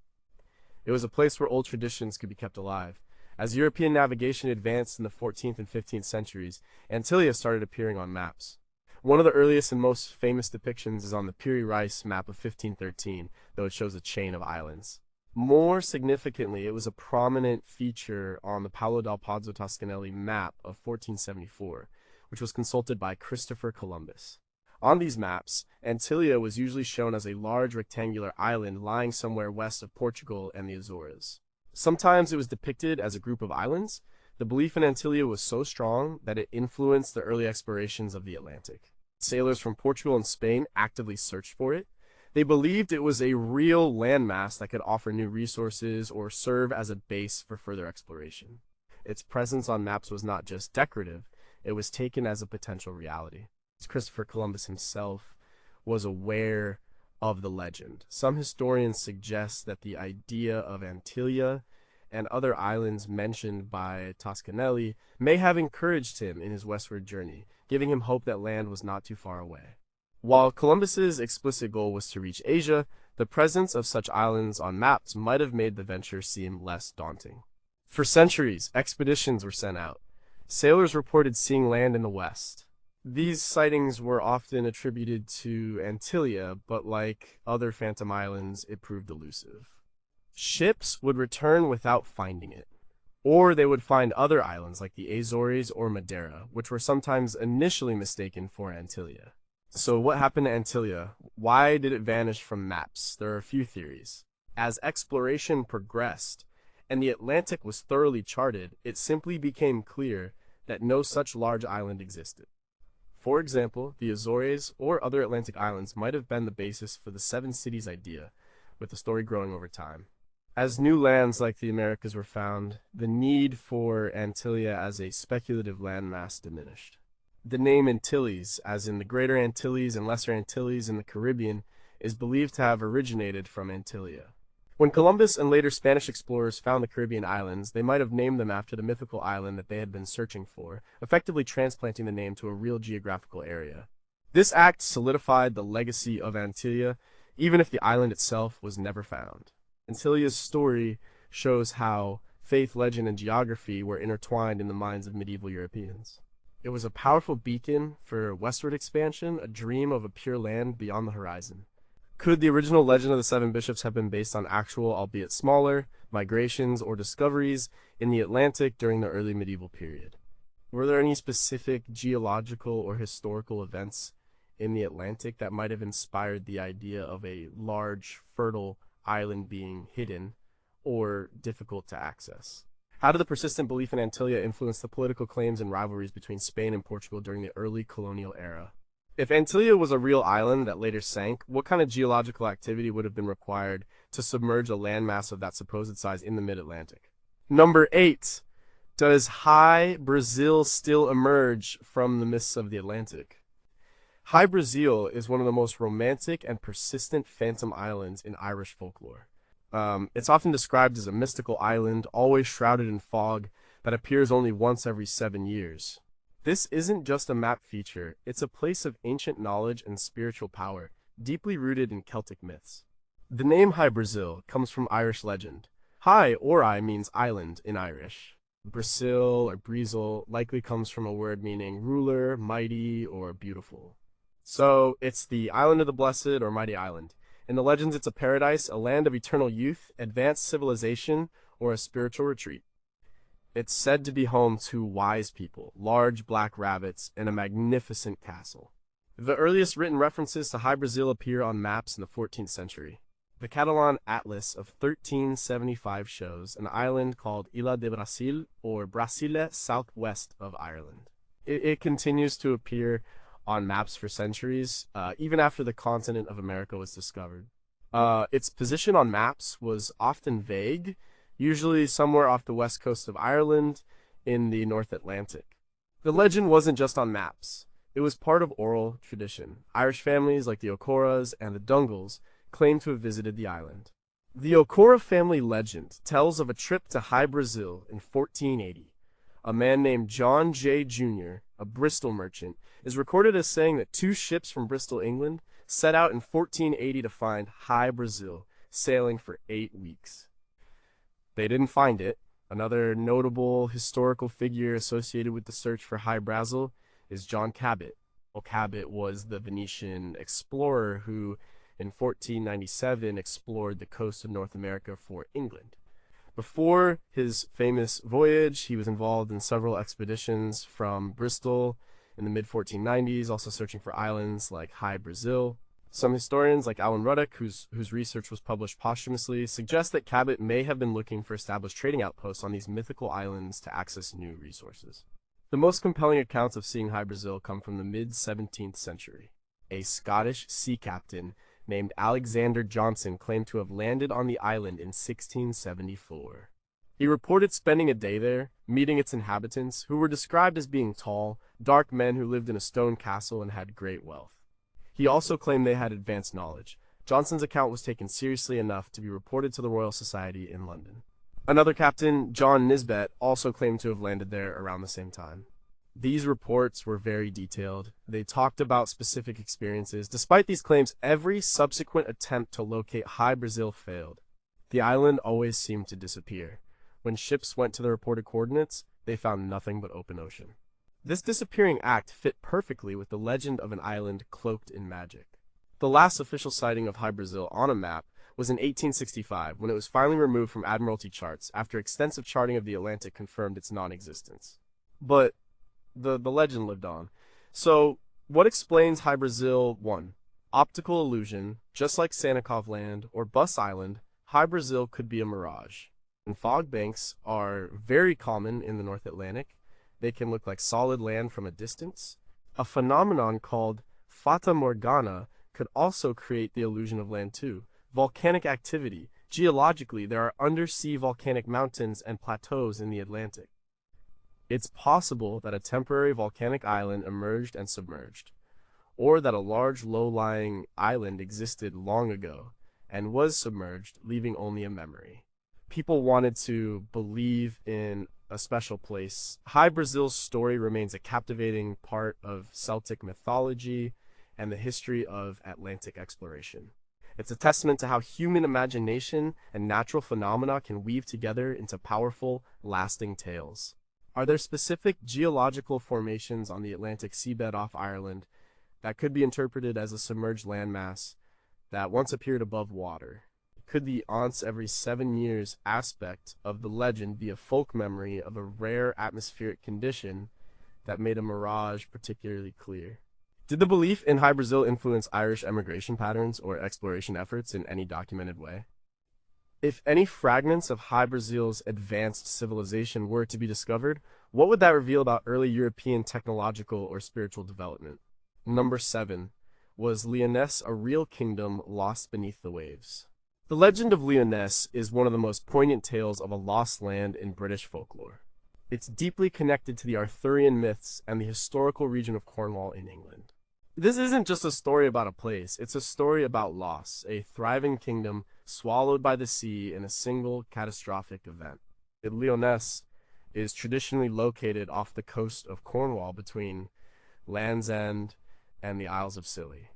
[SPEAKER 1] It was a place where old traditions could be kept alive. As European navigation advanced in the 14th and 15th centuries, Antillia started appearing on maps. One of the earliest and most famous depictions is on the Piri Reis map of 1513, though it shows a chain of islands. More significantly, it was a prominent feature on the Paolo dal Pozzo Toscanelli map of 1474, which was consulted by Christopher Columbus. On these maps, Antillia was usually shown as a large rectangular island lying somewhere west of Portugal and the Azores. Sometimes it was depicted as a group of islands. The belief in Antillia was so strong that it influenced the early explorations of the Atlantic. Sailors from Portugal and Spain actively searched for it. They believed it was a real landmass that could offer new resources or serve as a base for further exploration. Its presence on maps was not just decorative, it was taken as a potential reality. Christopher Columbus himself was aware of the legend. Some historians suggest that the idea of Antillia and other islands mentioned by Toscanelli may have encouraged him in his westward journey, giving him hope that land was not too far away. While Columbus's explicit goal was to reach Asia, the presence of such islands on maps might have made the venture seem less daunting. For centuries, expeditions were sent out. Sailors reported seeing land in the west. These sightings were often attributed to Antillia, but like other phantom islands, it proved elusive. Ships would return without finding it, or they would find other islands like the Azores or Madeira, which were sometimes initially mistaken for Antillia. So what happened to Antillia? Why did it vanish from maps? There are a few theories. As exploration progressed, and the Atlantic was thoroughly charted, it simply became clear that no such large island existed. For example, the Azores or other Atlantic islands might have been the basis for the Seven Cities idea, with the story growing over time. As new lands like the Americas were found, the need for Antillia as a speculative landmass diminished. The name Antilles, as in the Greater Antilles and Lesser Antilles in the Caribbean, is believed to have originated from Antillia. When Columbus and later Spanish explorers found the Caribbean islands, they might have named them after the mythical island that they had been searching for, effectively transplanting the name to a real geographical area. This act solidified the legacy of Antillia, even if the island itself was never found. Antillia's story shows how faith, legend, and geography were intertwined in the minds of medieval Europeans. It was a powerful beacon for westward expansion, a dream of a pure land beyond the horizon. Could the original legend of the Seven Bishops have been based on actual, albeit smaller, migrations or discoveries in the Atlantic during the early medieval period? Were there any specific geological or historical events in the Atlantic that might have inspired the idea of a large, fertile island being hidden or difficult to access? How did the persistent belief in Antillia influence the political claims and rivalries between Spain and Portugal during the early colonial era? If Antillia was a real island that later sank, what kind of geological activity would have been required to submerge a landmass of that supposed size in the mid-Atlantic? Number 8. Does High Brazil still emerge from the mists of the Atlantic? High Brazil is one of the most romantic and persistent phantom islands in Irish folklore. It's often described as a mystical island, always shrouded in fog, that appears only once every 7 years. This isn't just a map feature, it's a place of ancient knowledge and spiritual power, deeply rooted in Celtic myths. The name High Brazil comes from Irish legend. High or I means island in Irish. Brazil or Breezel likely comes from a word meaning ruler, mighty, or beautiful. So it's the island of the blessed or mighty island. In the legends, it's a paradise, a land of eternal youth, advanced civilization, or a spiritual retreat. It's said to be home to wise people, large black rabbits, and a magnificent castle. The earliest written references to High Brazil appear on maps in the 14th century. The Catalan Atlas of 1375 shows an island called Ilha de Brasil, or Brasile, southwest of Ireland. It continues to appear on maps for centuries, even after the continent of America was discovered. Its position on maps was often vague, usually somewhere off the west coast of Ireland in the North Atlantic. The legend wasn't just on maps. It was part of oral tradition. Irish families like the O'Corras and the Dungals claim to have visited the island. The O'Corra family legend tells of a trip to High Brazil in 1480. A man named John Jay Jr., a Bristol merchant, is recorded as saying that 2 ships from Bristol, England, set out in 1480 to find High Brazil, sailing for 8 weeks. They didn't find it. Another notable historical figure associated with the search for High Brazil is John Cabot. Well, Cabot was the Venetian explorer who, in 1497, explored the coast of North America for England. Before his famous voyage, he was involved in several expeditions from Bristol in the mid-1490s, also searching for islands like High Brazil. Some historians, like Alan Ruddock, whose research was published posthumously, suggest that Cabot may have been looking for established trading outposts on these mythical islands to access new resources. The most compelling accounts of seeing High Brazil come from the mid-17th century. A Scottish sea captain named Alexander Johnson claimed to have landed on the island in 1674. He reported spending a day there, meeting its inhabitants, who were described as being tall, dark men who lived in a stone castle and had great wealth. He also claimed they had advanced knowledge. Johnson's account was taken seriously enough to be reported to the Royal Society in London. Another captain, John Nisbet, also claimed to have landed there around the same time. These reports were very detailed. They talked about specific experiences. Despite these claims, every subsequent attempt to locate High Brazil failed. The island always seemed to disappear. When ships went to the reported coordinates, they found nothing but open ocean. This disappearing act fit perfectly with the legend of an island cloaked in magic. The last official sighting of High Brazil on a map was in 1865, when it was finally removed from Admiralty charts after extensive charting of the Atlantic confirmed its non-existence. But the legend lived on. So, what explains High Brazil? 1. Optical illusion. Just like Sannikov Land or Bus Island, High Brazil could be a mirage. And fog banks are very common in the North Atlantic. They can look like solid land from a distance. A phenomenon called fata morgana could also create the illusion of land too. Volcanic activity. Geologically, there are undersea volcanic mountains and plateaus in the Atlantic. It's possible that a temporary volcanic island emerged and submerged, or that a large low-lying island existed long ago and was submerged, leaving only a memory. People wanted to believe in a special place. High Brazil's story remains a captivating part of Celtic mythology and the history of Atlantic exploration. It's a testament to how human imagination and natural phenomena can weave together into powerful, lasting tales. Are there specific geological formations on the Atlantic seabed off Ireland that could be interpreted as a submerged landmass that once appeared above water? Could the once every 7 years aspect of the legend be a folk memory of a rare atmospheric condition that made a mirage particularly clear? Did the belief in High Brazil influence Irish emigration patterns or exploration efforts in any documented way? If any fragments of High Brazil's advanced civilization were to be discovered, what would that reveal about early European technological or spiritual development? Number 7. Was Lyonesse a real kingdom lost beneath the waves? The legend of Lyonesse is one of the most poignant tales of a lost land in British folklore. It's deeply connected to the Arthurian myths and the historical region of Cornwall in England. This isn't just a story about a place, it's a story about loss, a thriving kingdom swallowed by the sea in a single catastrophic event. Lyonesse is traditionally located off the coast of Cornwall between Land's End and the Isles of Scilly.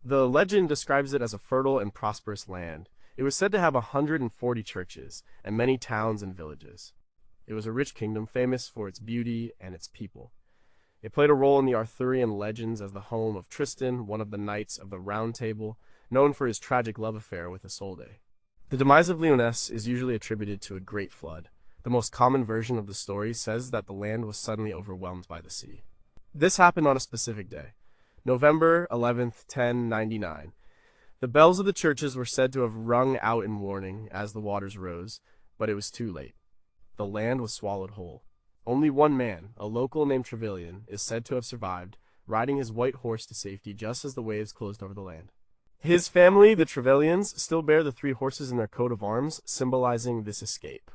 [SPEAKER 1] The legend describes it as a fertile and prosperous land. It was said to have 140 churches and many towns and villages. It was a rich kingdom famous for its beauty and its people. It played a role in the Arthurian legends as the home of Tristan, one of the knights of the Round Table, known for his tragic love affair with Isolde. The demise of Lyonesse is usually attributed to a great flood. The most common version of the story says that the land was suddenly overwhelmed by the sea. This happened on a specific day, November 11th, 1099. The bells of the churches were said to have rung out in warning as the waters rose, but it was too late. The land was swallowed whole. Only one man, a local named Trevelyan, is said to have survived, riding his white horse to safety just as the waves closed over the land. His family, the Trevelyans, still bear the 3 horses in their coat of arms, symbolizing this escape.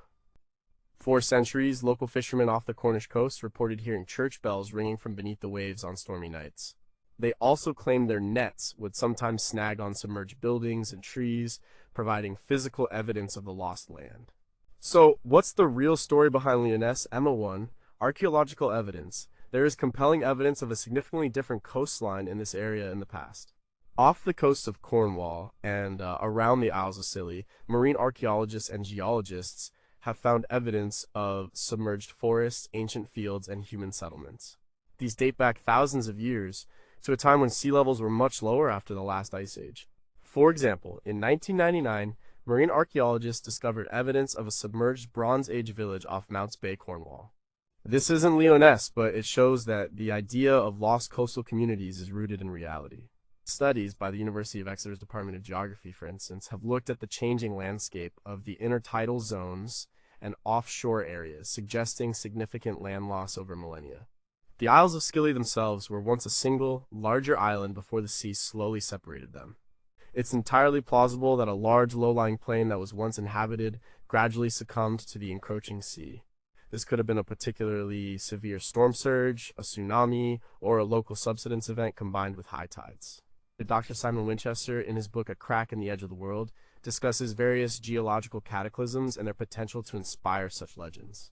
[SPEAKER 1] For centuries, local fishermen off the Cornish coast reported hearing church bells ringing from beneath the waves on stormy nights. They also claimed their nets would sometimes snag on submerged buildings and trees, providing physical evidence of the lost land. So, what's the real story behind Lyonesse? Emma 1. Archaeological evidence. There is compelling evidence of a significantly different coastline in this area in the past. Off the coast of Cornwall and around the Isles of Scilly, marine archaeologists and geologists have found evidence of submerged forests, ancient fields, and human settlements. These date back thousands of years to a time when sea levels were much lower after the last ice age. For example, in 1999, marine archaeologists discovered evidence of a submerged Bronze Age village off Mounts Bay, Cornwall. This isn't Lyonesse, but it shows that the idea of lost coastal communities is rooted in reality. Studies by the University of Exeter's Department of Geography, for instance, have looked at the changing landscape of the intertidal zones and offshore areas, suggesting significant land loss over millennia. The Isles of Scilly themselves were once a single, larger island before the sea slowly separated them. It's entirely plausible that a large low-lying plain that was once inhabited gradually succumbed to the encroaching sea. This could have been a particularly severe storm surge, a tsunami, or a local subsidence event combined with high tides. Dr. Simon Winchester, in his book A Crack in the Edge of the World, discusses various geological cataclysms and their potential to inspire such legends.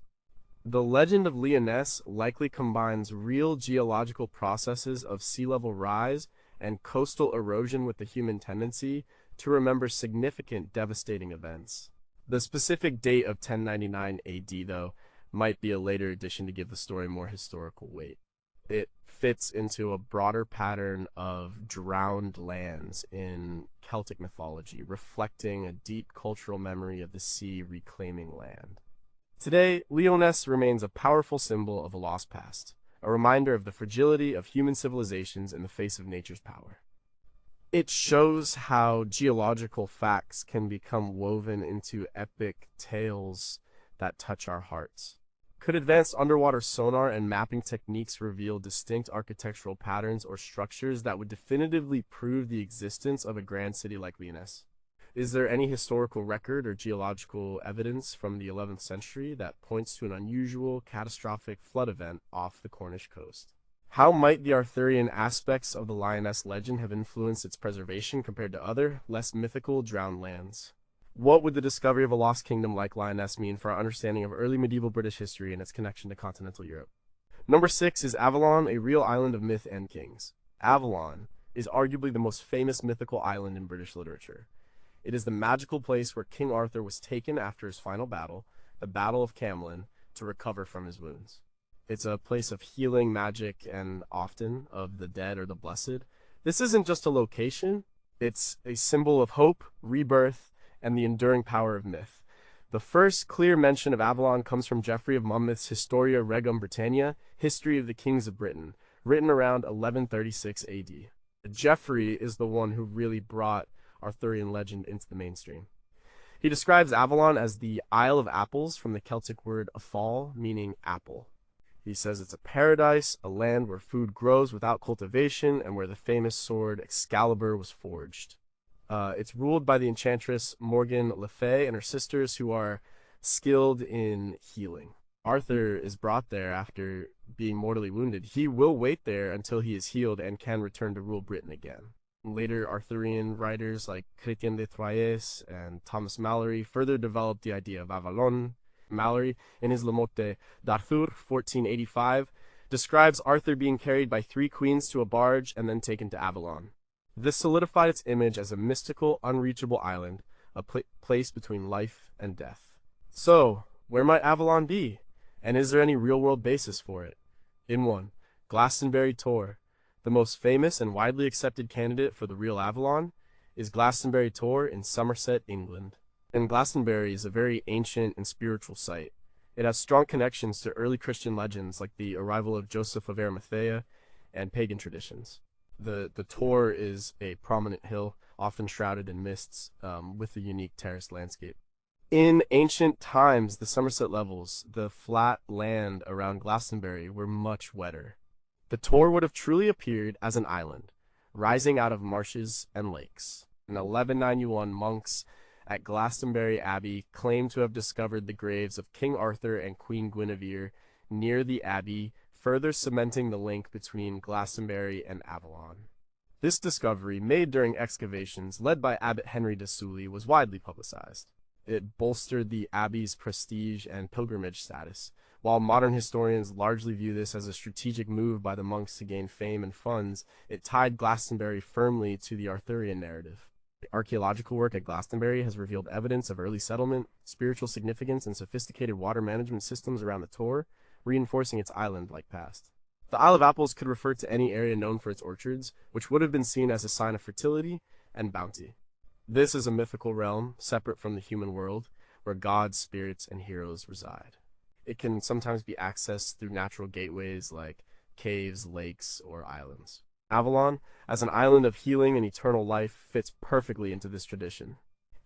[SPEAKER 1] The legend of Lyonesse likely combines real geological processes of sea level rise and coastal erosion with the human tendency to remember significant devastating events. The specific date of 1099 AD, though, might be a later addition to give the story more historical weight. It fits into a broader pattern of drowned lands in Celtic mythology, reflecting a deep cultural memory of the sea reclaiming land. Today, Lyonesse remains a powerful symbol of a lost past, a reminder of the fragility of human civilizations in the face of nature's power. It shows how geological facts can become woven into epic tales that touch our hearts. Could advanced underwater sonar and mapping techniques reveal distinct architectural patterns or structures that would definitively prove the existence of a grand city like Lyonesse? Is there any historical record or geological evidence from the 11th century that points to an unusual, catastrophic flood event off the Cornish coast? How might the Arthurian aspects of the Lyonesse legend have influenced its preservation compared to other, less mythical, drowned lands? What would the discovery of a lost kingdom like Lyonesse mean for our understanding of early medieval British history and its connection to continental Europe? Number 6 is Avalon, a real island of myth and kings. Avalon is arguably the most famous mythical island in British literature. It is the magical place where King Arthur was taken after his final battle, the Battle of Camlann, to recover from his wounds. It's a place of healing, magic, and often of the dead or the blessed. This isn't just a location, it's a symbol of hope, rebirth, and the enduring power of myth. The first clear mention of Avalon comes from Geoffrey of Monmouth's Historia Regum Britannia, History of the Kings of Britain, written around 1136 AD. Geoffrey is the one who really brought Arthurian legend into the mainstream. He describes Avalon as the Isle of Apples from the Celtic word afal, meaning apple. He says it's a paradise, a land where food grows without cultivation, and where the famous sword Excalibur was forged. It's ruled by the enchantress Morgan Le Fay and her sisters, who are skilled in healing. Arthur is brought there after being mortally wounded. He will wait there until he is healed and can return to rule Britain again. Later Arthurian writers like Chrétien de Troyes and Thomas Malory further developed the idea of Avalon. Malory, in his Le Motte d'Arthur, 1485, describes Arthur being carried by 3 queens to a barge and then taken to Avalon. This solidified its image as a mystical, unreachable island, a place between life and death. So, where might Avalon be? And is there any real-world basis for it? In 1, Glastonbury Tor. The most famous and widely accepted candidate for the real Avalon is Glastonbury Tor in Somerset, England. And Glastonbury is a very ancient and spiritual site. It has strong connections to early Christian legends like the arrival of Joseph of Arimathea and pagan traditions. The Tor is a prominent hill, often shrouded in mists, with a unique terraced landscape. In ancient times, the Somerset levels, the flat land around Glastonbury, were much wetter. The Tor would have truly appeared as an island, rising out of marshes and lakes. In 1191, monks at Glastonbury Abbey claimed to have discovered the graves of King Arthur and Queen Guinevere near the abbey, further cementing the link between Glastonbury and Avalon. This discovery, made during excavations led by Abbot Henry de Sully, was widely publicized. It bolstered the abbey's prestige and pilgrimage status. While modern historians largely view this as a strategic move by the monks to gain fame and funds, it tied Glastonbury firmly to the Arthurian narrative. Archaeological work at Glastonbury has revealed evidence of early settlement, spiritual significance, and sophisticated water management systems around the Tor, reinforcing its island-like past. The Isle of Apples could refer to any area known for its orchards, which would have been seen as a sign of fertility and bounty. This is a mythical realm, separate from the human world, where gods, spirits, and heroes reside. It can sometimes be accessed through natural gateways like caves, lakes, or islands. Avalon, as an island of healing and eternal life, fits perfectly into this tradition.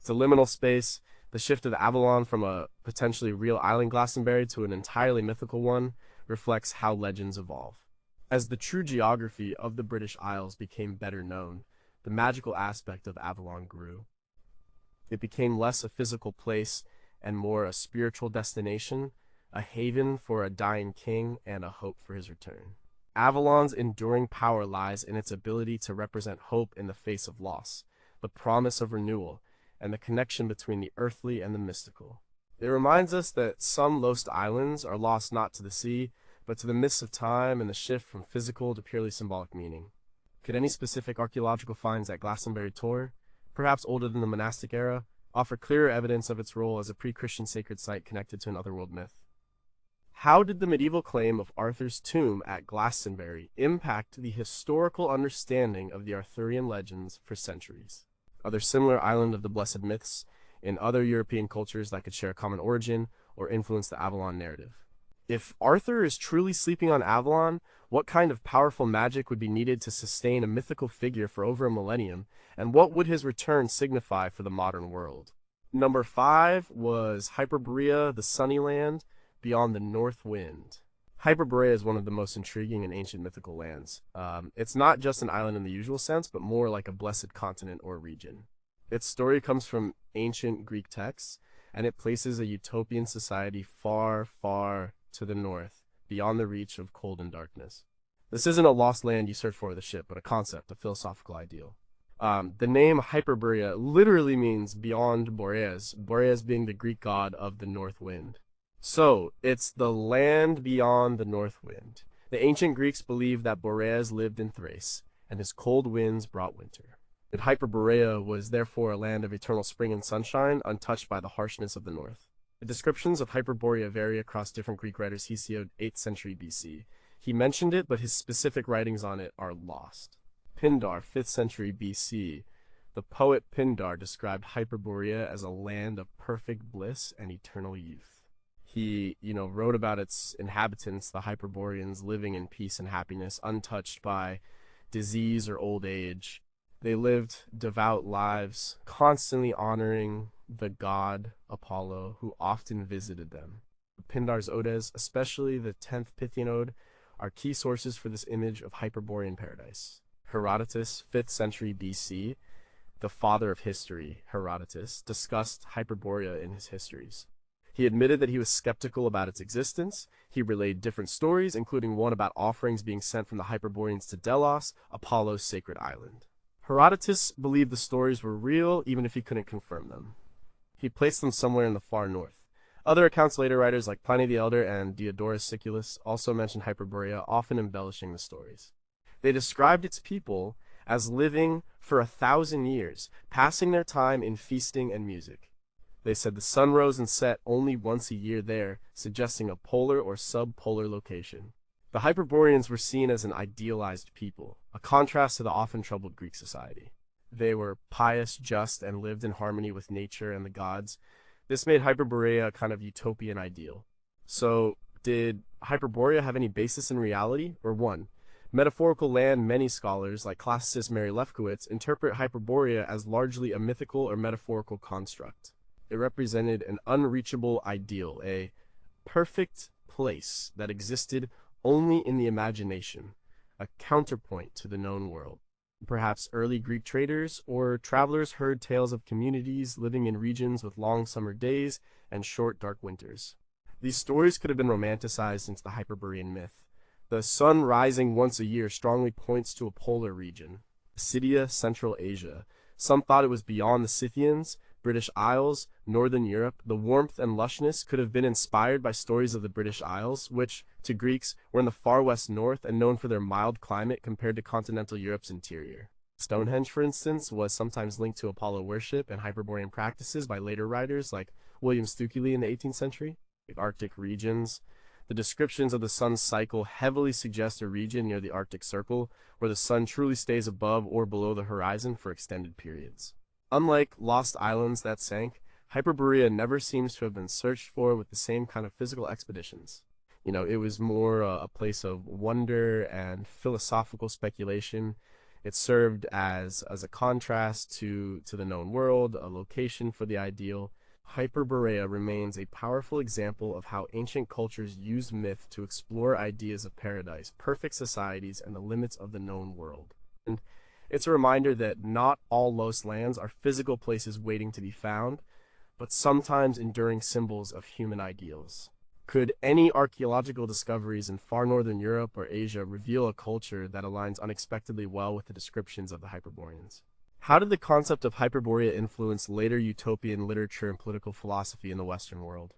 [SPEAKER 1] It's a liminal space. The shift of Avalon from a potentially real island Glastonbury to an entirely mythical one reflects how legends evolve. As the true geography of the British Isles became better known, the magical aspect of Avalon grew. It became less a physical place and more a spiritual destination, a haven for a dying king and a hope for his return. Avalon's enduring power lies in its ability to represent hope in the face of loss, the promise of renewal, and the connection between the earthly and the mystical. It reminds us that some lost islands are lost not to the sea, but to the mists of time and the shift from physical to purely symbolic meaning. Could any specific archaeological finds at Glastonbury Tor, perhaps older than the monastic era, offer clearer evidence of its role as a pre-Christian sacred site connected to an otherworld myth? How did the medieval claim of Arthur's tomb at Glastonbury impact the historical understanding of the Arthurian legends for centuries? Are there similar Island of the Blessed myths in other European cultures that could share a common origin or influence the Avalon narrative? If Arthur is truly sleeping on Avalon, what kind of powerful magic would be needed to sustain a mythical figure for over a millennium, and what would his return signify for the modern world? Number 5 was Hyperborea, the sunny land, beyond the north wind. Hyperborea is one of the most intriguing and ancient mythical lands. It's not just an island in the usual sense, but more like a blessed continent or region. Its story comes from ancient Greek texts, and it places a utopian society far, far to the north, beyond the reach of cold and darkness. This isn't a lost land you search for with a ship, but a concept, a philosophical ideal. The name Hyperborea literally means beyond Boreas, Boreas being the Greek god of the north wind. So, it's the land beyond the north wind. The ancient Greeks believed that Boreas lived in Thrace, and his cold winds brought winter. And Hyperborea was therefore a land of eternal spring and sunshine, untouched by the harshness of the north. The descriptions of Hyperborea vary across different Greek writers. Hesiod, 8th century BC. He mentioned it, but his specific writings on it are lost. Pindar, 5th century BC. The poet Pindar described Hyperborea as a land of perfect bliss and eternal youth. He, wrote about its inhabitants, the Hyperboreans, living in peace and happiness, untouched by disease or old age. They lived devout lives, constantly honoring the god Apollo, who often visited them. Pindar's odes, especially the 10th Pythian ode, are key sources for this image of Hyperborean paradise. Herodotus, 5th century BC, the father of history, Herodotus, discussed Hyperborea in his histories. He admitted that he was skeptical about its existence. He relayed different stories, including one about offerings being sent from the Hyperboreans to Delos, Apollo's sacred island. Herodotus believed the stories were real, even if he couldn't confirm them. He placed them somewhere in the far north. Other accounts later writers like Pliny the Elder and Diodorus Siculus also mentioned Hyperborea, often embellishing the stories. They described its people as living for 1,000 years, passing their time in feasting and music. They said the sun rose and set only once a year there, suggesting a polar or subpolar location. The Hyperboreans were seen as an idealized people, a contrast to the often troubled Greek society. They were pious, just, and lived in harmony with nature and the gods. This made Hyperborea a kind of utopian ideal. So, did Hyperborea have any basis in reality, or one? Metaphorical land, many scholars, like classicist Mary Lefkowitz, interpret Hyperborea as largely a mythical or metaphorical construct. It represented an unreachable ideal, a perfect place that existed only in the imagination, a counterpoint to the known world. Perhaps early Greek traders or travelers heard tales of communities living in regions with long summer days and short dark winters. These stories could have been romanticized into the Hyperborean myth. The sun rising once a year strongly points to a polar region, Scythia, Central Asia. Some thought it was beyond the Scythians, British Isles, Northern Europe. The warmth and lushness could have been inspired by stories of the British Isles, which, to Greeks, were in the far west north and known for their mild climate compared to continental Europe's interior. Stonehenge, for instance, was sometimes linked to Apollo worship and Hyperborean practices by later writers like William Stukely in the 18th century. The Arctic regions. The descriptions of the sun's cycle heavily suggest a region near the Arctic Circle, where the sun truly stays above or below the horizon for extended periods. Unlike lost islands that sank, Hyperborea never seems to have been searched for with the same kind of physical expeditions. It was more a place of wonder and philosophical speculation. It served as a contrast to the known world, a location for the ideal. Hyperborea remains a powerful example of how ancient cultures used myth to explore ideas of paradise, perfect societies, and the limits of the known world. And It's a reminder that not all lost lands are physical places waiting to be found, but sometimes enduring symbols of human ideals. Could any archaeological discoveries in far northern Europe or Asia reveal a culture that aligns unexpectedly well with the descriptions of the Hyperboreans? How did the concept of Hyperborea influence later utopian literature and political philosophy in the Western world?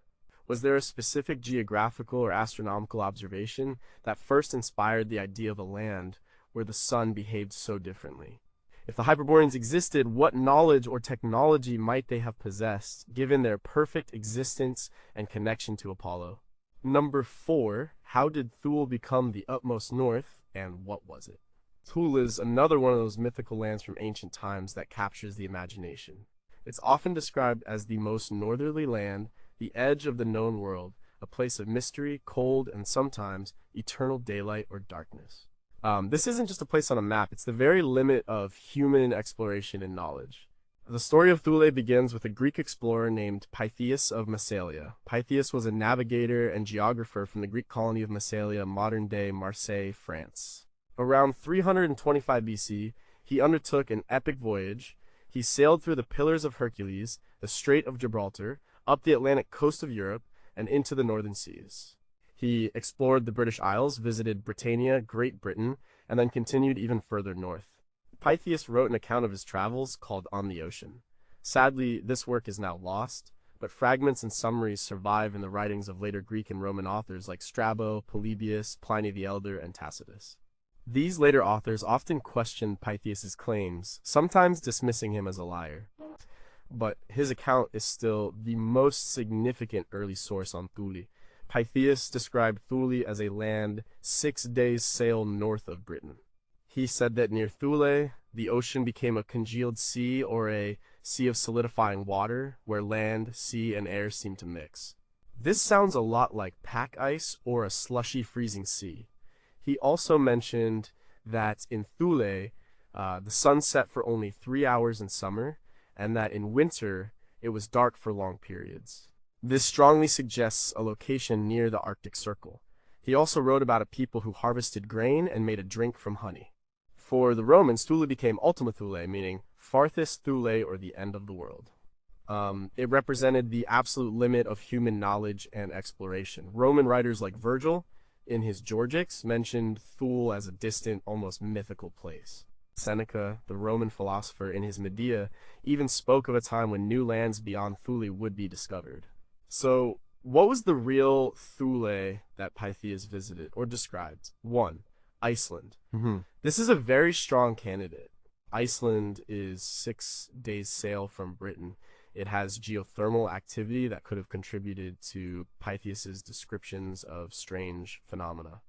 [SPEAKER 1] Was there a specific geographical or astronomical observation that first inspired the idea of a land where the sun behaved so differently? If the Hyperboreans existed, what knowledge or technology might they have possessed, given their perfect existence and connection to Apollo? Number 4, how did Thule become the utmost north, and what was it? Thule is another one of those mythical lands from ancient times that captures the imagination. It's often described as the most northerly land, the edge of the known world, a place of mystery, cold, and sometimes eternal daylight or darkness. This isn't just a place on a map, it's the very limit of human exploration and knowledge. The story of Thule begins with a Greek explorer named Pytheas of Massalia. Pytheas was a navigator and geographer from the Greek colony of Massalia, modern-day Marseille, France. Around 325 BC, he undertook an epic voyage. He sailed through the Pillars of Hercules, the Strait of Gibraltar, up the Atlantic coast of Europe, and into the northern seas. He explored the British Isles, visited Britannia, Great Britain, and then continued even further north. Pytheas wrote an account of his travels called On the Ocean. Sadly, this work is now lost, but fragments and summaries survive in the writings of later Greek and Roman authors like Strabo, Polybius, Pliny the Elder, and Tacitus. These later authors often questioned Pytheas' claims, sometimes dismissing him as a liar. But his account is still the most significant early source on Thule. Pytheas described Thule as a land 6 days' sail north of Britain. He said that near Thule, the ocean became a congealed sea or a sea of solidifying water, where land, sea, and air seemed to mix. This sounds a lot like pack ice or a slushy freezing sea. He also mentioned that in Thule, the sun set for only 3 hours in summer, and that in winter, it was dark for long periods. This strongly suggests a location near the Arctic Circle. He also wrote about a people who harvested grain and made a drink from honey. For the Romans, Thule became Ultima Thule, meaning farthest Thule or the end of the world. It represented the absolute limit of human knowledge and exploration. Roman writers like Virgil, in his Georgics, mentioned Thule as a distant, almost mythical place. Seneca, the Roman philosopher, in his Medea, even spoke of a time when new lands beyond Thule would be discovered. So, what was the real Thule that Pytheas visited or described? 1. Iceland. This is a very strong candidate. Iceland is 6 days' sail from Britain. It has geothermal activity that could have contributed to Pytheas' descriptions of strange phenomena.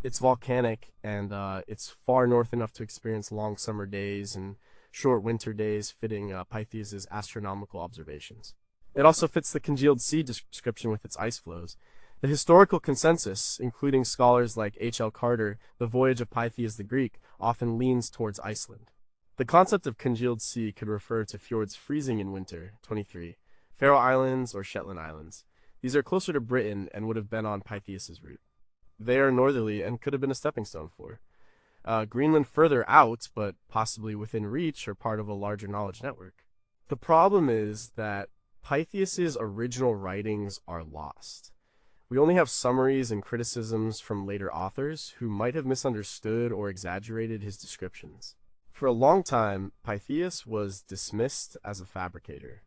[SPEAKER 1] It's volcanic, and it's far north enough to experience long summer days and short winter days, fitting Pytheas' astronomical observations. It also fits the congealed sea description with its ice flows. The historical consensus, including scholars like H.L. Carter, The Voyage of Pytheas the Greek, often leans towards Iceland. The concept of congealed sea could refer to fjords freezing in winter, 23, Faroe Islands or Shetland Islands. These are closer to Britain and would have been on Pytheas' route. They are northerly and could have been a stepping stone for Greenland further out, but possibly within reach or part of a larger knowledge network. The problem is that Pytheas' original writings are lost. We only have summaries and criticisms from later authors who might have misunderstood or exaggerated his descriptions. For a long time, Pytheas was dismissed as a fabricator.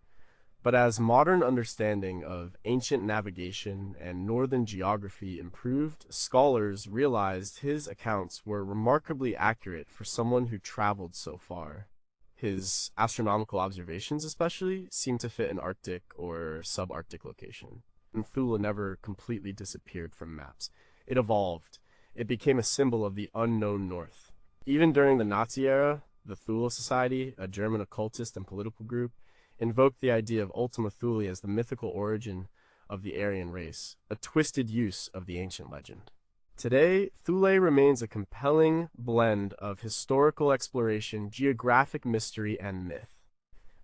[SPEAKER 1] But as modern understanding of ancient navigation and northern geography improved, scholars realized his accounts were remarkably accurate for someone who traveled so far. His astronomical observations especially seem to fit an Arctic or subarctic location. And Thule never completely disappeared from maps. It evolved. It became a symbol of the unknown north. Even during the Nazi era, the Thule Society, a German occultist and political group, invoked the idea of Ultima Thule as the mythical origin of the Aryan race, a twisted use of the ancient legend. Today, Thule remains a compelling blend of historical exploration, geographic mystery, and myth.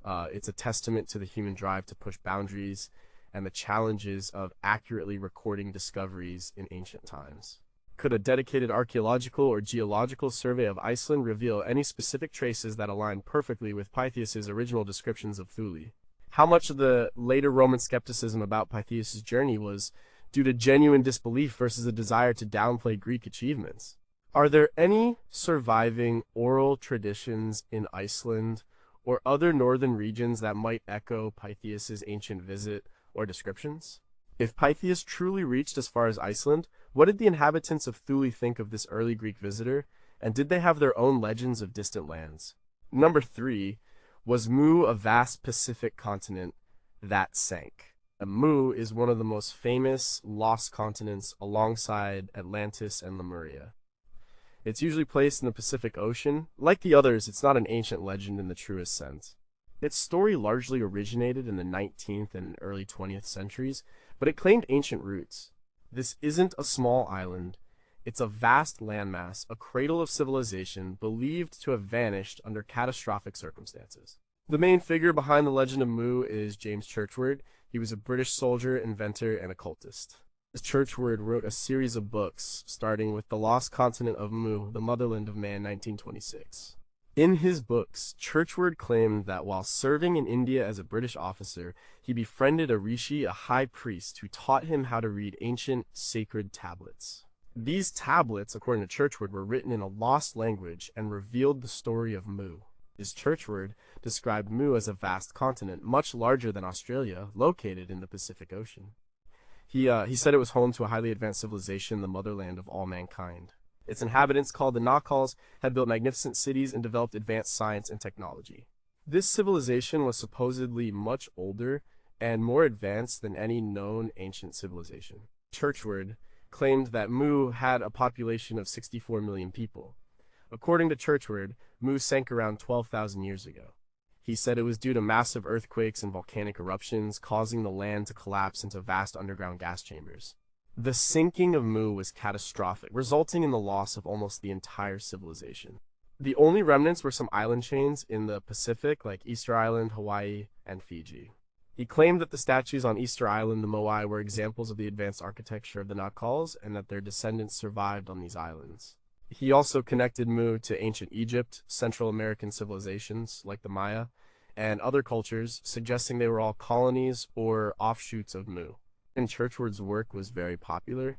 [SPEAKER 1] It's a testament to the human drive to push boundaries and the challenges of accurately recording discoveries in ancient times. Could a dedicated archaeological or geological survey of Iceland reveal any specific traces that align perfectly with Pytheas' original descriptions of Thule? How much of the later Roman skepticism about Pytheas' journey was due to genuine disbelief versus a desire to downplay Greek achievements? Are there any surviving oral traditions in Iceland or other northern regions that might echo Pytheas' ancient visit or descriptions? If Pytheas truly reached as far as Iceland, what did the inhabitants of Thule think of this early Greek visitor, and did they have their own legends of distant lands? Number 3, was Mu a vast Pacific continent that sank? Mu is one of the most famous lost continents alongside Atlantis and Lemuria. It's usually placed in the Pacific Ocean. Like the others, it's not an ancient legend in the truest sense. Its story largely originated in the 19th and early 20th centuries, but it claimed ancient roots. This isn't a small island. It's a vast landmass, a cradle of civilization believed to have vanished under catastrophic circumstances. The main figure behind the legend of Mu is James Churchward. He was a British soldier, inventor, and occultist. Churchward wrote a series of books, starting with The Lost Continent of Mu, the Motherland of Man, 1926. In his books, Churchward claimed that while serving in India as a British officer, he befriended a rishi, a high priest, who taught him how to read ancient, sacred tablets. These tablets, according to Churchward, were written in a lost language and revealed the story of Mu. His Churchward described Mu as a vast continent, much larger than Australia, located in the Pacific Ocean. He said it was home to a highly advanced civilization, the motherland of all mankind. Its inhabitants, called the Nakals, had built magnificent cities and developed advanced science and technology. This civilization was supposedly much older and more advanced than any known ancient civilization. Churchward claimed that Mu had a population of 64 million people. According to Churchward, Mu sank around 12,000 years ago. He said it was due to massive earthquakes and volcanic eruptions, causing the land to collapse into vast underground gas chambers. The sinking of Mu was catastrophic, resulting in the loss of almost the entire civilization. The only remnants were some island chains in the Pacific, like Easter Island, Hawaii, and Fiji. He claimed that the statues on Easter Island, the Moai, were examples of the advanced architecture of the Nakals, and that their descendants survived on these islands. He also connected Mu to ancient Egypt, Central American civilizations, like the Maya, and other cultures, suggesting they were all colonies or offshoots of Mu. And Churchward's work was very popular.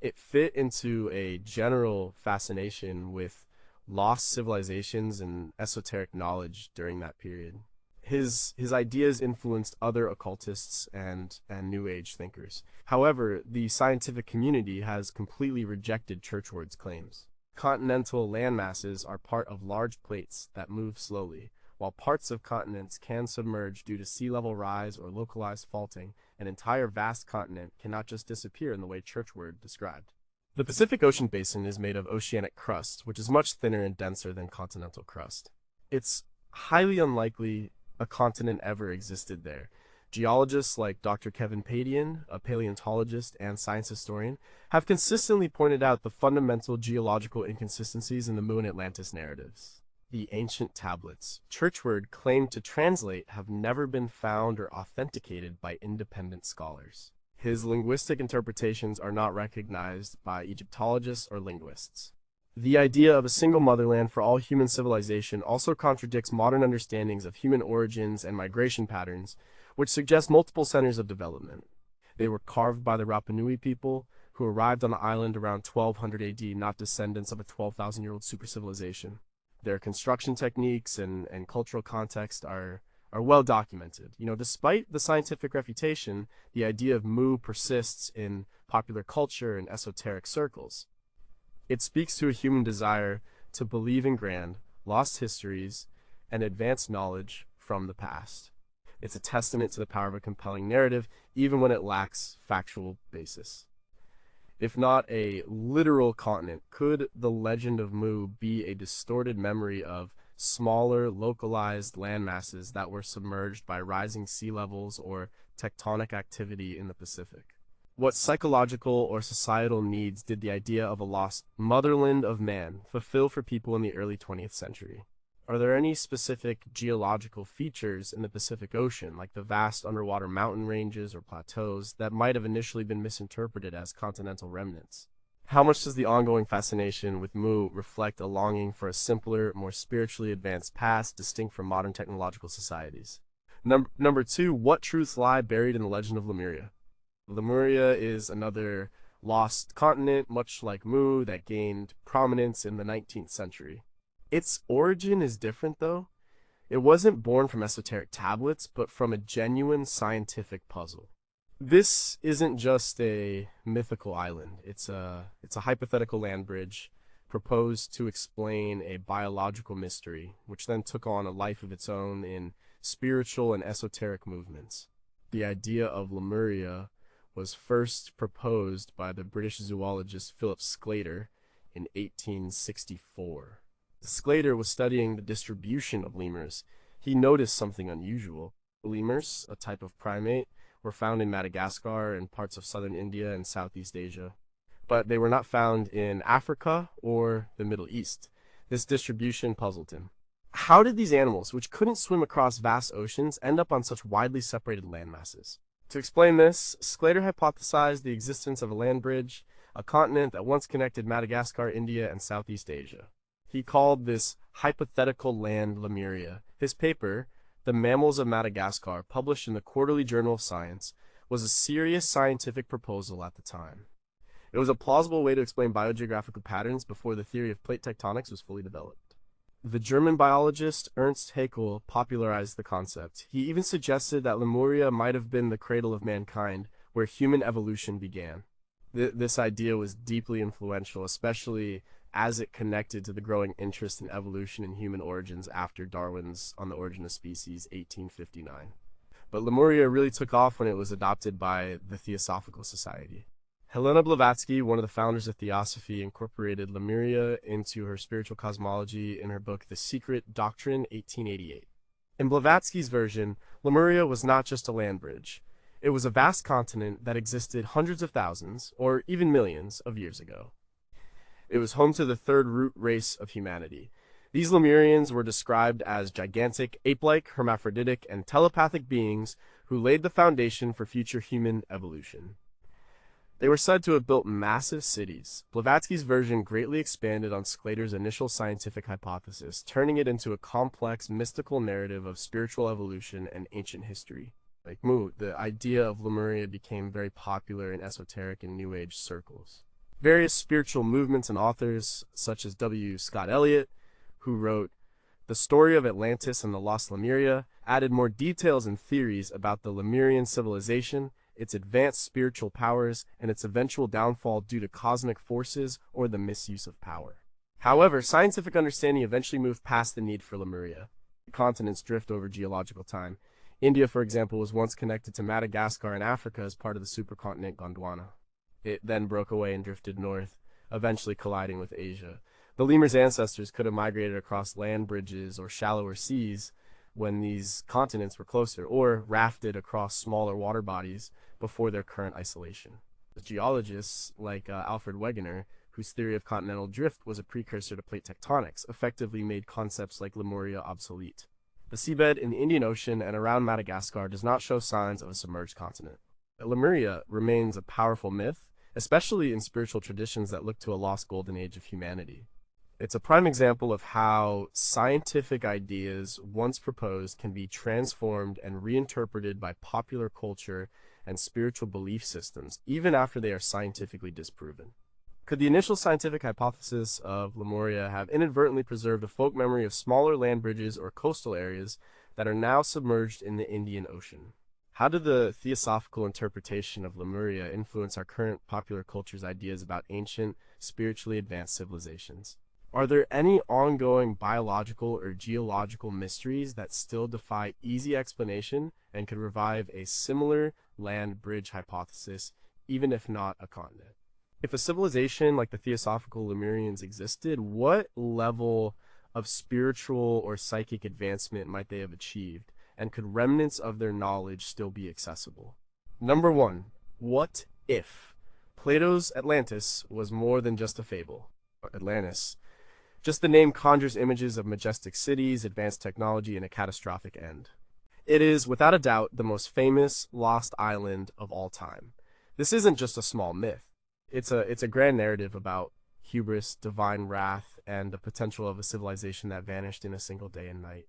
[SPEAKER 1] It fit into a general fascination with lost civilizations and esoteric knowledge during that period. His ideas influenced other occultists and New Age thinkers. However, the scientific community has completely rejected Churchward's claims. Continental landmasses are part of large plates that move slowly. While parts of continents can submerge due to sea level rise or localized faulting, an entire vast continent cannot just disappear in the way Churchward described. The Pacific Ocean basin is made of oceanic crust, which is much thinner and denser than continental crust. It's highly unlikely a continent ever existed there. Geologists like Dr. Kevin Padian, a paleontologist and science historian, have consistently pointed out the fundamental geological inconsistencies in the Mu and Atlantis narratives. The ancient tablets Churchward claimed to translate have never been found or authenticated by independent scholars. His linguistic interpretations are not recognized by Egyptologists or linguists. The idea of a single motherland for all human civilization also contradicts modern understandings of human origins and migration patterns, which suggest multiple centers of development. They were carved by the Rapa Nui people, who arrived on the island around 1200 AD, not descendants of a 12,000-year-old supercivilization. Their construction techniques and cultural context are well documented. Despite the scientific refutation, the idea of Mu persists in popular culture and esoteric circles. It speaks to a human desire to believe in grand, lost histories and advanced knowledge from the past. It's a testament to the power of a compelling narrative, even when it lacks factual basis. If not a literal continent, could the legend of Mu be a distorted memory of smaller, localized landmasses that were submerged by rising sea levels or tectonic activity in the Pacific? What psychological or societal needs did the idea of a lost motherland of man fulfill for people in the early 20th century? Are there any specific geological features in the Pacific Ocean, like the vast underwater mountain ranges or plateaus, that might have initially been misinterpreted as continental remnants? How much does the ongoing fascination with Mu reflect a longing for a simpler, more spiritually advanced past distinct from modern technological societies? Number two, what truths lie buried in the legend of Lemuria? Lemuria is another lost continent, much like Mu, that gained prominence in the 19th century. Its origin is different, though. It wasn't born from esoteric tablets, but from a genuine scientific puzzle. This isn't just a mythical island. It's a hypothetical land bridge proposed to explain a biological mystery, which then took on a life of its own in spiritual and esoteric movements. The idea of Lemuria was first proposed by the British zoologist Philip Sclater in 1864. Sclater was studying the distribution of lemurs. He noticed something unusual. Lemurs, a type of primate, were found in Madagascar and parts of southern India and Southeast Asia, but they were not found in Africa or the Middle East. This distribution puzzled him. How did these animals, which couldn't swim across vast oceans, end up on such widely separated landmasses? To explain this, Sclater hypothesized the existence of a land bridge, a continent that once connected Madagascar, India, and Southeast Asia. He called this hypothetical land Lemuria. His paper, The Mammals of Madagascar, published in the Quarterly Journal of Science, was a serious scientific proposal at the time. It was a plausible way to explain biogeographical patterns before the theory of plate tectonics was fully developed. The German biologist Ernst Haeckel popularized the concept. He even suggested that Lemuria might have been the cradle of mankind, where human evolution began. This idea was deeply influential, especially as it connected to the growing interest in evolution and human origins after Darwin's On the Origin of Species, 1859. But Lemuria really took off when it was adopted by the Theosophical Society. Helena Blavatsky, one of the founders of Theosophy, incorporated Lemuria into her spiritual cosmology in her book The Secret Doctrine, 1888. In Blavatsky's version, Lemuria was not just a land bridge. It was a vast continent that existed hundreds of thousands, or even millions, of years ago. It was home to the third root race of humanity. These Lemurians were described as gigantic, ape-like, hermaphroditic, and telepathic beings who laid the foundation for future human evolution. They were said to have built massive cities. Blavatsky's version greatly expanded on Sclater's initial scientific hypothesis, turning it into a complex, mystical narrative of spiritual evolution and ancient history. Like Mu, the idea of Lemuria became very popular in esoteric and New Age circles. Various spiritual movements and authors, such as W. Scott Elliott, who wrote The Story of Atlantis and the Lost Lemuria, added more details and theories about the Lemurian civilization, its advanced spiritual powers, and its eventual downfall due to cosmic forces or the misuse of power. However, scientific understanding eventually moved past the need for Lemuria. Continents drift over geological time. India, for example, was once connected to Madagascar and Africa as part of the supercontinent Gondwana. It then broke away and drifted north, eventually colliding with Asia. The lemur's ancestors could have migrated across land bridges or shallower seas when these continents were closer, or rafted across smaller water bodies before their current isolation. The geologists, like Alfred Wegener, whose theory of continental drift was a precursor to plate tectonics, effectively made concepts like Lemuria obsolete. The seabed in the Indian Ocean and around Madagascar does not show signs of a submerged continent. Lemuria remains a powerful myth, especially in spiritual traditions that look to a lost golden age of humanity. It's a prime example of how scientific ideas once proposed can be transformed and reinterpreted by popular culture and spiritual belief systems, even after they are scientifically disproven. Could the initial scientific hypothesis of Lemuria have inadvertently preserved a folk memory of smaller land bridges or coastal areas that are now submerged in the Indian Ocean? How did the theosophical interpretation of Lemuria influence our current popular culture's ideas about ancient, spiritually advanced civilizations? Are there any ongoing biological or geological mysteries that still defy easy explanation and could revive a similar land bridge hypothesis, even if not a continent? If a civilization like the Theosophical Lemurians existed, what level of spiritual or psychic advancement might they have achieved, and could remnants of their knowledge still be accessible? Number 1. What if Plato's Atlantis was more than just a fable? Atlantis. Just the name conjures images of majestic cities, advanced technology, and a catastrophic end. It is, without a doubt, the most famous lost island of all time. This isn't just a small myth. It's a grand narrative about hubris, divine wrath, and the potential of a civilization that vanished in a single day and night.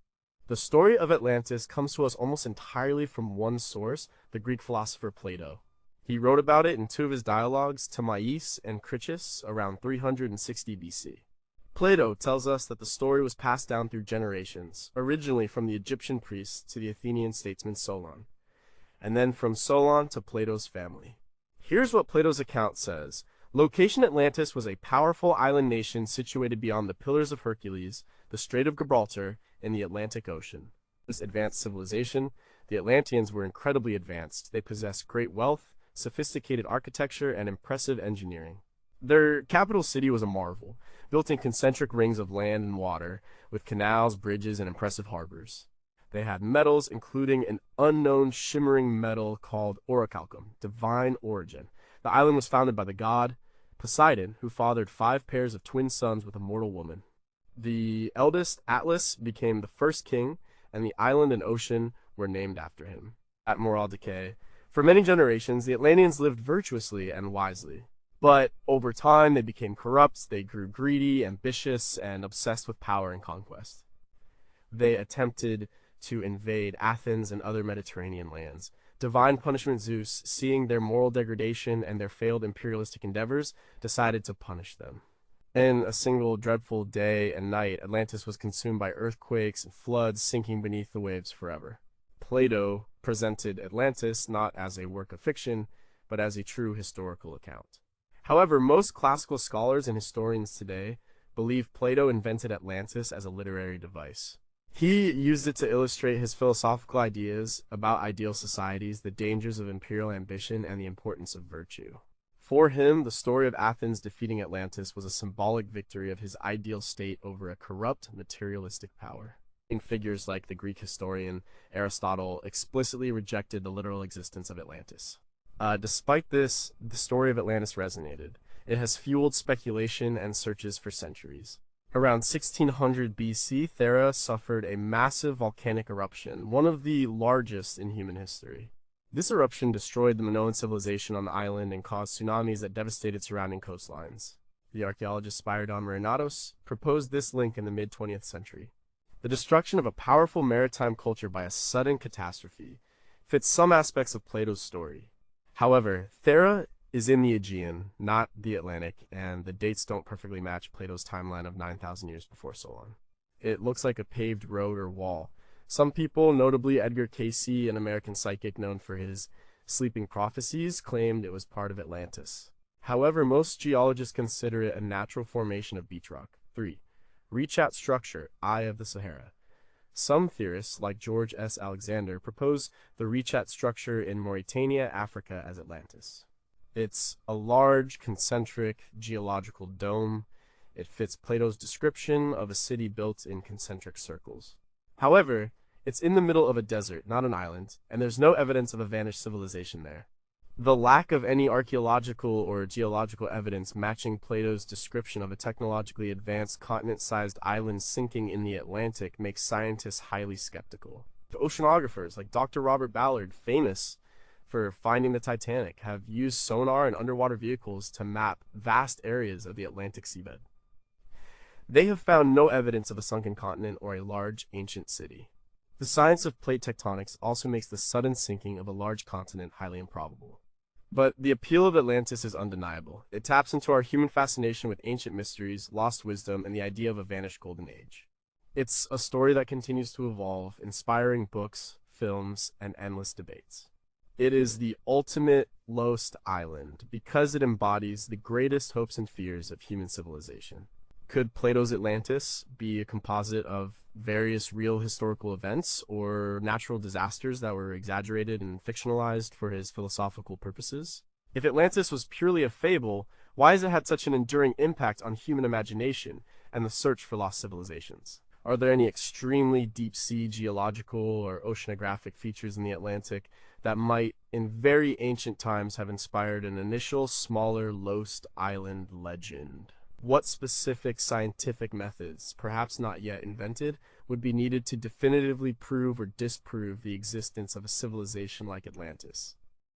[SPEAKER 1] The story of Atlantis comes to us almost entirely from one source, the Greek philosopher Plato. He wrote about it in two of his dialogues, Timaeus and Critias, around 360 BC. Plato tells us that the story was passed down through generations, originally from the Egyptian priests to the Athenian statesman Solon, and then from Solon to Plato's family. Here's what Plato's account says. Location Atlantis was a powerful island nation situated beyond the Pillars of Hercules, the Strait of Gibraltar, and the Atlantic Ocean. This advanced civilization, the Atlanteans were incredibly advanced. They possessed great wealth, sophisticated architecture, and impressive engineering. Their capital city was a marvel, built in concentric rings of land and water, with canals, bridges, and impressive harbors. They had metals, including an unknown shimmering metal called orichalcum, divine origin. The island was founded by the god Poseidon, who fathered 5 pairs of twin sons with a mortal woman. The eldest, Atlas, became the first king, and the island and ocean were named after him. At moral decay, for many generations, the Atlanteans lived virtuously and wisely. But over time, they became corrupt, they grew greedy, ambitious, and obsessed with power and conquest. They attempted to invade Athens and other Mediterranean lands. Divine punishment Zeus, seeing their moral degradation and their failed imperialistic endeavors, decided to punish them. In a single dreadful day and night, Atlantis was consumed by earthquakes and floods, sinking beneath the waves forever. Plato presented Atlantis not as a work of fiction, but as a true historical account. However, most classical scholars and historians today believe Plato invented Atlantis as a literary device. He used it to illustrate his philosophical ideas about ideal societies, the dangers of imperial ambition, and the importance of virtue. For him, the story of Athens defeating Atlantis was a symbolic victory of his ideal state over a corrupt, materialistic power. In figures like the Greek historian Aristotle explicitly rejected the literal existence of Atlantis. Despite this, the story of Atlantis resonated. It has fueled speculation and searches for centuries. Around 1600 BC, Thera suffered a massive volcanic eruption, one of the largest in human history. This eruption destroyed the Minoan civilization on the island and caused tsunamis that devastated surrounding coastlines. The archaeologist Spyridon Marinatos proposed this link in the mid-20th century. The destruction of a powerful maritime culture by a sudden catastrophe fits some aspects of Plato's story. However, Thera is in the Aegean, not the Atlantic, and the dates don't perfectly match Plato's timeline of 9,000 years before Solon. It looks like a paved road or wall. Some people, notably Edgar Cayce, an American psychic known for his sleeping prophecies, claimed it was part of Atlantis. However, most geologists consider it a natural formation of beach rock. 3. Rechat structure, Eye of the Sahara. Some theorists, like George S. Alexander, propose the Rechat structure in Mauritania, Africa, as Atlantis. It's a large, concentric, geological dome. It fits Plato's description of a city built in concentric circles. However, it's in the middle of a desert, not an island, and there's no evidence of a vanished civilization there. The lack of any archaeological or geological evidence matching Plato's description of a technologically advanced continent-sized island sinking in the Atlantic makes scientists highly skeptical. Oceanographers like Dr. Robert Ballard, famous for finding the Titanic, have used sonar and underwater vehicles to map vast areas of the Atlantic seabed. They have found no evidence of a sunken continent or a large, ancient city. The science of plate tectonics also makes the sudden sinking of a large continent highly improbable. But the appeal of Atlantis is undeniable. It taps into our human fascination with ancient mysteries, lost wisdom, and the idea of a vanished golden age. It's a story that continues to evolve, inspiring books, films, and endless debates. It is the ultimate lost island because it embodies the greatest hopes and fears of human civilization. Could Plato's Atlantis be a composite of various real historical events or natural disasters that were exaggerated and fictionalized for his philosophical purposes? If Atlantis was purely a fable, why has it had such an enduring impact on human imagination and the search for lost civilizations? Are there any extremely deep-sea geological or oceanographic features in the Atlantic that might, in very ancient times, have inspired an initial, smaller, lost island legend? What specific scientific methods, perhaps not yet invented, would be needed to definitively prove or disprove the existence of a civilization like Atlantis?